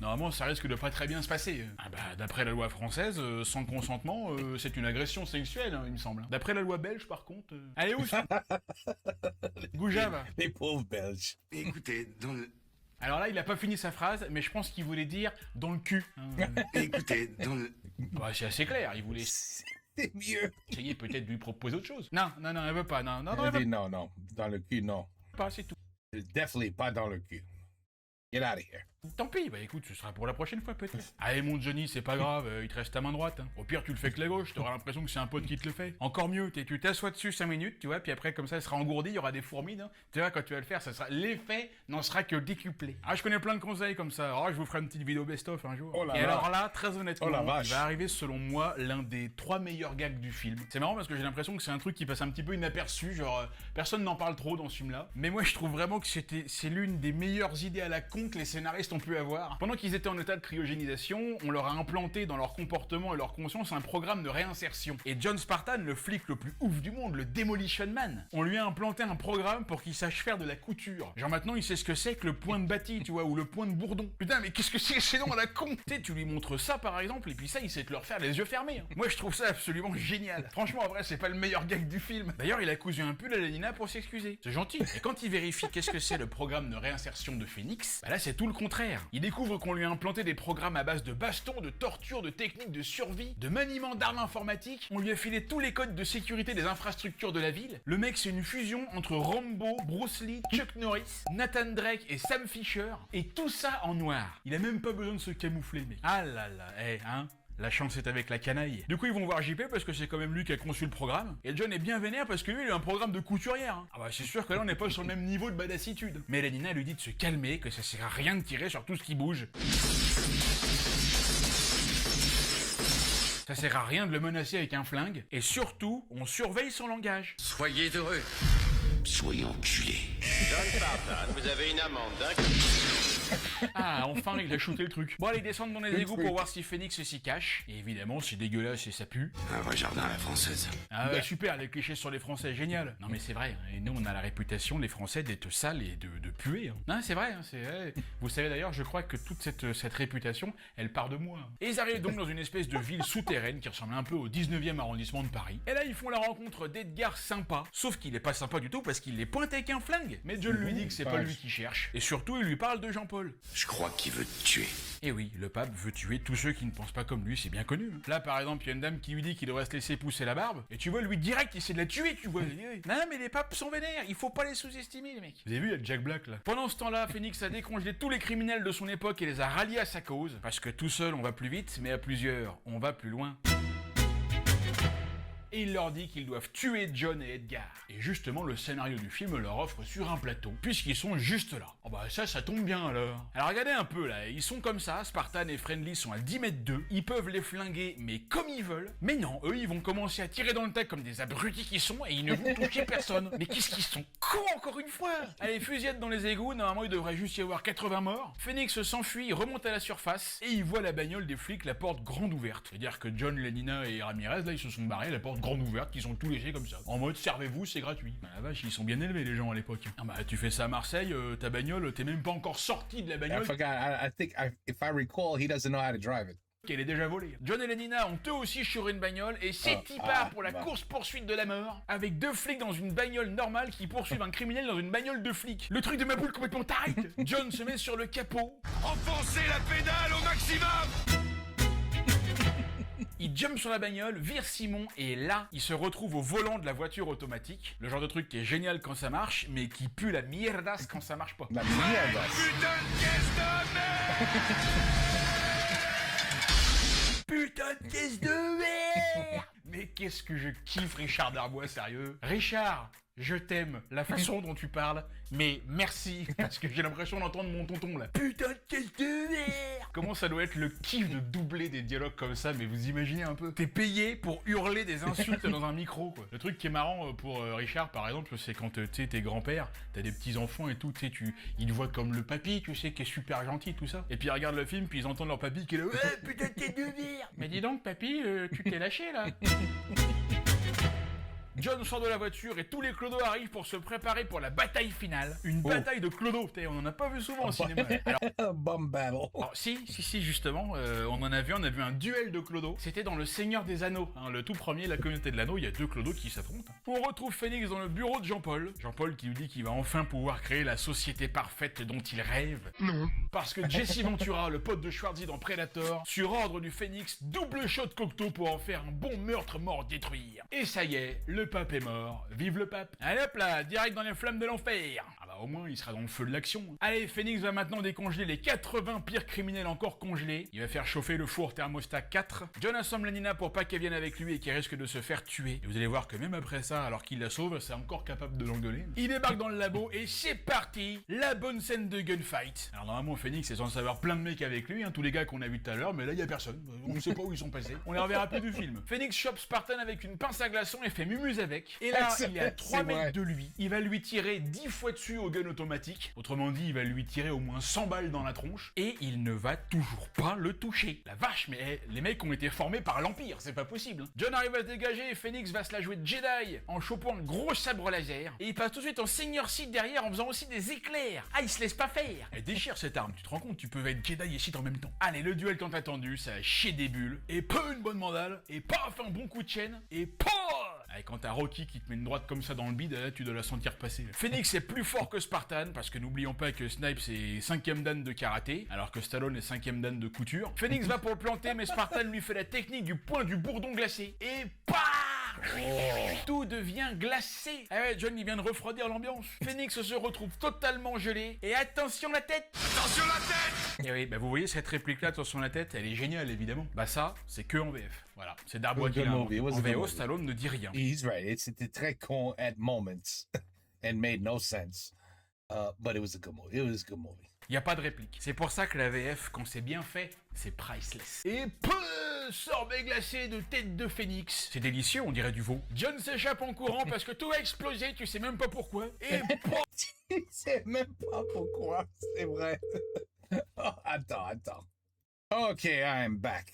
normalement, ça risque de pas très bien se passer. Ah bah, d'après la loi française, sans consentement, c'est une agression sexuelle, hein, il me semble. D'après la loi belge, par contre... Allez, où ça Goujave. Les pauvres Belges. Écoutez, dans le... Alors là, il a pas fini sa phrase, mais je pense qu'il voulait dire dans le cul. Hein. Écoutez, dans le... Bah, c'est assez clair, il voulait... C'est mieux. Essayez peut-être de lui proposer autre chose. Non, elle veut pas, non, Elle dit non, dans le cul, non. pas, c'est tout. Definitely pas dans le cul. Get out of here. Tant pis, bah écoute, ce sera pour la prochaine fois peut-être. Allez mon Johnny, c'est pas grave, il te reste ta main droite. Hein. Au pire, tu le fais que la gauche, t'auras l'impression que c'est un pote qui te le fait. Encore mieux, tu t'assois dessus 5 minutes, tu vois, puis après comme ça, il sera engourdi, il y aura des fourmis. Hein. Tu vois, quand tu vas le faire, ça sera l'effet n'en sera que décuplé. Ah, je connais plein de conseils comme ça. Alors, je vous ferai une petite vidéo best-of un jour. Et alors là, très honnêtement, il va arriver selon moi l'un des 3 meilleurs gags du film. C'est marrant parce que j'ai l'impression que c'est un truc qui passe un petit peu inaperçu, genre personne n'en parle trop dans ce film-là. Mais moi, je trouve vraiment que c'est l'une des meilleures idées à la con que les scénaristes ont pu avoir. Pendant qu'ils étaient en état de cryogénisation, on leur a implanté dans leur comportement et leur conscience un programme de réinsertion. Et John Spartan, le flic le plus ouf du monde, le Demolition Man, on lui a implanté un programme pour qu'il sache faire de la couture. Genre maintenant, il sait ce que c'est que le point de bâti, tu vois, ou le point de bourdon. Putain, mais qu'est-ce que c'est ces noms à la con? Tu sais, tu lui montres ça par exemple, et puis ça, il sait te le refaire les yeux fermés. Hein. Moi, je trouve ça absolument génial. Franchement, en vrai, c'est pas le meilleur gag du film. D'ailleurs, il a cousu un pull à la Nina pour s'excuser. C'est gentil. Et quand il vérifie qu'est-ce que c'est le programme de réinsertion de Phoenix, bah là, c'est tout le contraire. Il découvre qu'on lui a implanté des programmes à base de bastons, de torture, de techniques de survie, de maniement d'armes informatiques. On lui a filé tous les codes de sécurité des infrastructures de la ville. Le mec, c'est une fusion entre Rambo, Bruce Lee, Chuck Norris, Nathan Drake et Sam Fisher. Et tout ça en noir. Il a même pas besoin de se camoufler, mec. Ah là là, hein. La chance est avec la canaille. Du coup, ils vont voir JP parce que c'est quand même lui qui a conçu le programme. Et John est bien vénère parce que lui, il a un programme de couturière. Hein. Ah bah, c'est sûr que là, on n'est pas sur le même niveau de badassitude. Mais la Nina lui dit de se calmer, que ça sert à rien de tirer sur tout ce qui bouge. Ça sert à rien de le menacer avec un flingue. Et surtout, on surveille son langage. Soyez heureux. Soyez enculés. John Spartan, vous avez une amende d'un... Ah, enfin, il a shooté le truc. Bon, allez, descendre dans les égouts pour voir si Phoenix s'y cache. Et évidemment, c'est dégueulasse et ça pue. Un vrai jardin à la française. Ah ouais, super, les clichés sur les Français, génial. Non mais c'est vrai, et nous on a la réputation, les Français, d'être sales et de puer. Hein. Non, c'est vrai, c'est vrai. Vous savez d'ailleurs, je crois que toute cette réputation, elle part de moi. Et ils arrivent donc dans une espèce de ville souterraine qui ressemble un peu au 19e arrondissement de Paris. Et là, ils font la rencontre d'Edgar sympa. Sauf qu'il est pas sympa du tout parce qu'il les pointe avec un flingue. Mais John lui dit que c'est pas lui qui cherche. Et surtout, il lui parle de Jean-Paul. Je crois qu'il veut te tuer. Et oui, le pape veut tuer tous ceux qui ne pensent pas comme lui, c'est bien connu. Là, par exemple, il y a une dame qui lui dit qu'il devrait se laisser pousser la barbe, et tu vois, lui direct, il essaie de la tuer, tu vois. Non, mais les papes sont vénères, il faut pas les sous-estimer, les mecs. Vous avez vu, il y a Jack Black, là. Pendant ce temps-là, Phoenix a décongelé tous les criminels de son époque et les a ralliés à sa cause. Parce que tout seul, on va plus vite, mais à plusieurs, on va plus loin. Et il leur dit qu'ils doivent tuer John et Edgar. Et justement, le scénario du film leur offre sur un plateau, puisqu'ils sont juste là. Oh bah ça tombe bien alors. Alors regardez un peu là, ils sont comme ça, Spartan et Friendly sont à 10 mètres d'eux, ils peuvent les flinguer mais comme ils veulent. Mais non, eux ils vont commencer à tirer dans le tas comme des abrutis qui sont et ils ne vont toucher personne. Mais qu'est-ce qu'ils sont cons encore une fois. Allez, fusillade dans les égouts, normalement il devrait juste y avoir 80 morts. Phoenix s'enfuit, il remonte à la surface et il voit la bagnole des flics, la porte grande ouverte. C'est-à-dire que John, Lenina et Ramirez là ils se sont barrés, la porte grande ouverte, qu'ils ont tout laissé comme ça. En mode servez-vous, c'est gratuit. Bah la vache, ils sont bien élevés les gens à l'époque. Ah bah tu fais ça à Marseille, ta bagnole, t'es même pas encore sorti de la bagnole. I forgot. I think if I recall, he doesn't know how to drive it. Qu'elle est déjà volée. John et Lenina ont eux aussi sur une bagnole et c'est y part pour la course-poursuite de la mort avec 2 flics dans une bagnole normale qui poursuivent un criminel dans une bagnole de flics. Le truc de ma boule complètement taré. John se met sur le capot. Enfoncez la pédale au maximum. Il jump sur la bagnole, vire Simon, et là, il se retrouve au volant de la voiture automatique. Le genre de truc qui est génial quand ça marche, mais qui pue la mierdas quand ça marche pas. La mierdas. Putain de caisse de merde. Putain de caisse de merde. Mais qu'est-ce que je kiffe Richard Darbois, sérieux. Richard, je t'aime, la façon dont tu parles, mais merci, parce que j'ai l'impression d'entendre mon tonton là. Putain de quel de merde. Comment ça doit être le kiff de doubler des dialogues comme ça, mais vous imaginez un peu. T'es payé pour hurler des insultes dans un micro, quoi. Le truc qui est marrant pour Richard, par exemple, c'est quand tu sais, t'es grand-père, t'as des petits-enfants et tout, tu sais, ils te voient comme le papy, tu sais, qui est super gentil, tout ça. Et puis ils regardent le film, puis ils entendent leur papy qui est là, ouais, putain de quel de merde. Mais dis donc, papy, tu t'es lâché là. John sort de la voiture et tous les clodos arrivent pour se préparer pour la bataille finale. Une bataille de clodos, on en a pas vu souvent au cinéma. Alors, Bomb battle. alors, si, justement, on a vu un duel de clodos. C'était dans Le Seigneur des Anneaux, hein, le tout premier, la communauté de l'anneau, il y a 2 clodos qui s'affrontent. On retrouve Phoenix dans le bureau de Jean-Paul. Jean-Paul qui lui dit qu'il va enfin pouvoir créer la société parfaite dont il rêve. Non. Parce que Jesse Ventura, le pote de Schwarzy dans Predator, sur ordre du Phoenix, double shot Cocteau pour en faire un bon meurtre mort détruire. Et ça y est, le pape est mort. Vive le pape. Allez hop là, direct dans les flammes de l'enfer. Ah bah au moins il sera dans le feu de l'action. Allez, Phoenix va maintenant décongeler les 80 pires criminels encore congelés. Il va faire chauffer le four thermostat 4. John assemble Nina pour pas qu'elle vienne avec lui et qu'elle risque de se faire tuer. Et vous allez voir que même après ça, alors qu'il la sauve, c'est encore capable de l'engueuler. Il débarque dans le labo et c'est parti. La bonne scène de gunfight. Alors normalement Phoenix est censé avoir plein de mecs avec lui, hein, tous les gars qu'on a vus tout à l'heure, mais là il y a personne. On ne sait pas où ils sont passés. On les reverra plus du film. Phoenix chope Spartan avec une pince à glaçons et fait mumuse avec. Et là, il est à 3 mètres de lui. Il va lui tirer 10 fois dessus au gun automatique. Autrement dit, il va lui tirer au moins 100 balles dans la tronche. Et il ne va toujours pas le toucher. La vache, mais les mecs ont été formés par l'Empire, c'est pas possible. John arrive à se dégager et Phoenix va se la jouer de Jedi en chopant un gros sabre laser. Et il passe tout de suite en Seigneur Sith derrière en faisant aussi des éclairs. Ah, il se laisse pas faire. Elle déchire cette arme, tu te rends compte, tu peux être Jedi et Sith en même temps. Allez, le duel tant attendu, ça a chier des bulles. Et peu une bonne mandale. Et paf, un bon coup de chaîne. Et paf. Et quand t'as Rocky qui te met une droite comme ça dans le bide, là, tu dois la sentir passer. Phoenix est plus fort que Spartan, parce que n'oublions pas que Snipes est 5ème dan de karaté, alors que Stallone est 5ème dan de couture. Phoenix va pour le planter, mais Spartan lui fait la technique du point du bourdon glacé. Et paf! Tout devient glacé. Ah ouais, John il vient de refroidir l'ambiance. Phoenix se retrouve totalement gelé. Et attention la tête! Attention la tête! Et oui, bah vous voyez cette réplique là, attention la tête, elle est géniale évidemment. Bah ça, c'est que en VF. Voilà, c'est Darbois qui l'a inventé. En VO, Stallone ne dit rien. He's right. C'était très con at moments and made no sense. But it was a good movie. It was a good movie. Y a pas de réplique. C'est pour ça que la VF, quand c'est bien fait, c'est priceless. Et sorbet glacé de tête de phénix. C'est délicieux, on dirait du veau. John s'échappe en courant parce que tout a explosé, tu sais même pas pourquoi. Et Tu sais même pas pourquoi, c'est vrai. Oh, attends. Okay, I am back.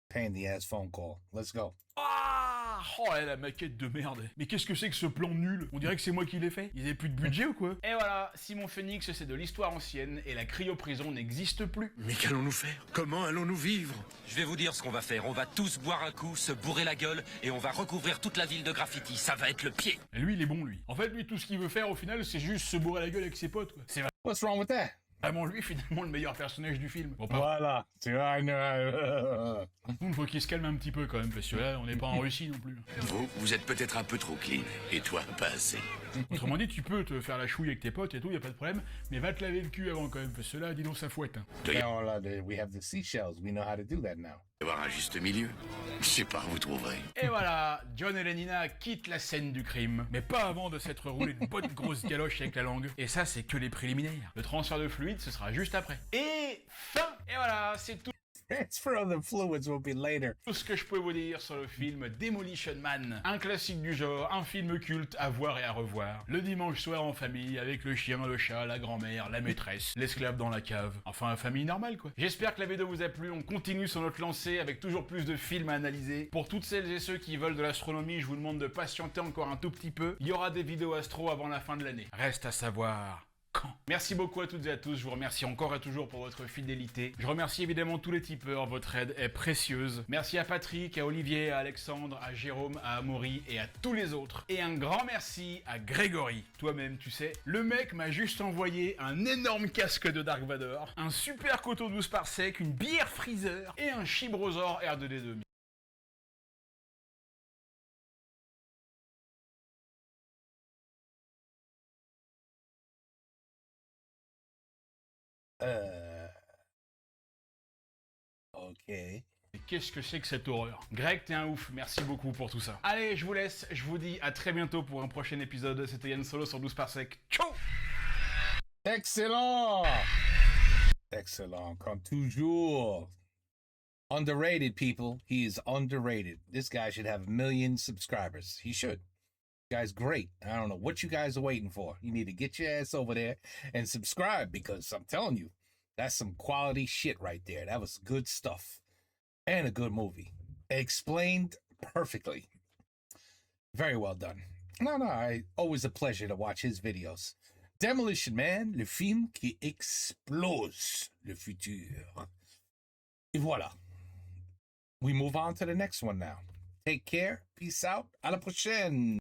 Pain in the ass phone call. Let's go. ah, oh la maquette de merde. Mais qu'est-ce que c'est que ce plan nul? On dirait que c'est moi qui l'ai fait. Ils avaient plus de budget ou quoi? Et voilà, Simon Phoenix c'est de l'histoire ancienne et la cryoprison n'existe plus. Mais qu'allons-nous faire? Comment allons-nous vivre? Je vais vous dire ce qu'on va faire. On va tous boire un coup, se bourrer la gueule et on va recouvrir toute la ville de graffiti. Ça va être le pied. Et lui, il est bon, lui. En fait, lui, tout ce qu'il veut faire au final, c'est juste se bourrer la gueule avec ses potes, quoi. C'est What's wrong with that? vraiment lui, finalement, le meilleur personnage du film. Bon, Voilà. Tu vois, il faut qu'il se calme un petit peu quand même, parce que là, on n'est pas en Russie non plus. Vous êtes peut-être un peu trop clean. Et toi, pas assez. Autrement dit, tu peux te faire la chouille avec tes potes et tout, y a pas de problème, mais va te laver le cul avant quand même, parce que là, dis donc, ça fouette. Hein. We have the seashells. We know how to do that now. Il va y avoir un juste milieu. Je sais pas, vous trouverez. Et voilà, John et Lenina quittent la scène du crime, mais pas avant de s'être roulé une bonne grosse galoche avec la langue. Et ça, c'est que les préliminaires. Le transfert de fluide, ce sera juste après. Et fin. Et voilà, c'est tout. Transfer of the fluids will be later. Tout ce que je peux vous dire sur le film Demolition Man, un classique du genre, un film culte à voir et à revoir. Le dimanche soir en famille, avec le chien, le chat, la grand-mère, la maîtresse, l'esclave dans la cave. Enfin, une famille normale quoi. J'espère que la vidéo vous a plu, on continue sur notre lancée avec toujours plus de films à analyser. Pour toutes celles et ceux qui veulent de l'astronomie, je vous demande de patienter encore un tout petit peu. Il y aura des vidéos astro avant la fin de l'année. Reste à savoir... quand. Merci beaucoup à toutes et à tous, je vous remercie encore et toujours pour votre fidélité. Je remercie évidemment tous les tipeurs, votre aide est précieuse. Merci à Patrick, à Olivier, à Alexandre, à Jérôme, à Amaury et à tous les autres. Et un grand merci à Grégory. Toi-même, tu sais, le mec m'a juste envoyé un énorme casque de Dark Vador, un super couteau 12 par sec, une bière freezer et un Chibrosaur R2D2. Okay. Mais qu'est-ce que c'est que cette horreur? Greg, t'es un ouf, merci beaucoup pour tout ça. Allez, je vous laisse, je vous dis à très bientôt pour un prochain épisode. C'était Yann Solo sur 12 parsec. Ciao! Excellent! Excellent, comme toujours. Underrated, people. He is underrated. This guy should have 1 million subscribers. He should. This guy's great. I don't know what you guys are waiting for. You need to get your ass over there and subscribe because I'm telling you, that's some quality shit right there. That was good stuff. And a good movie. Explained perfectly. Very well done. No, always a pleasure to watch his videos. Demolition Man, le film qui explose le futur. Et voilà. We move on to the next one now. Take care. Peace out. À la prochaine.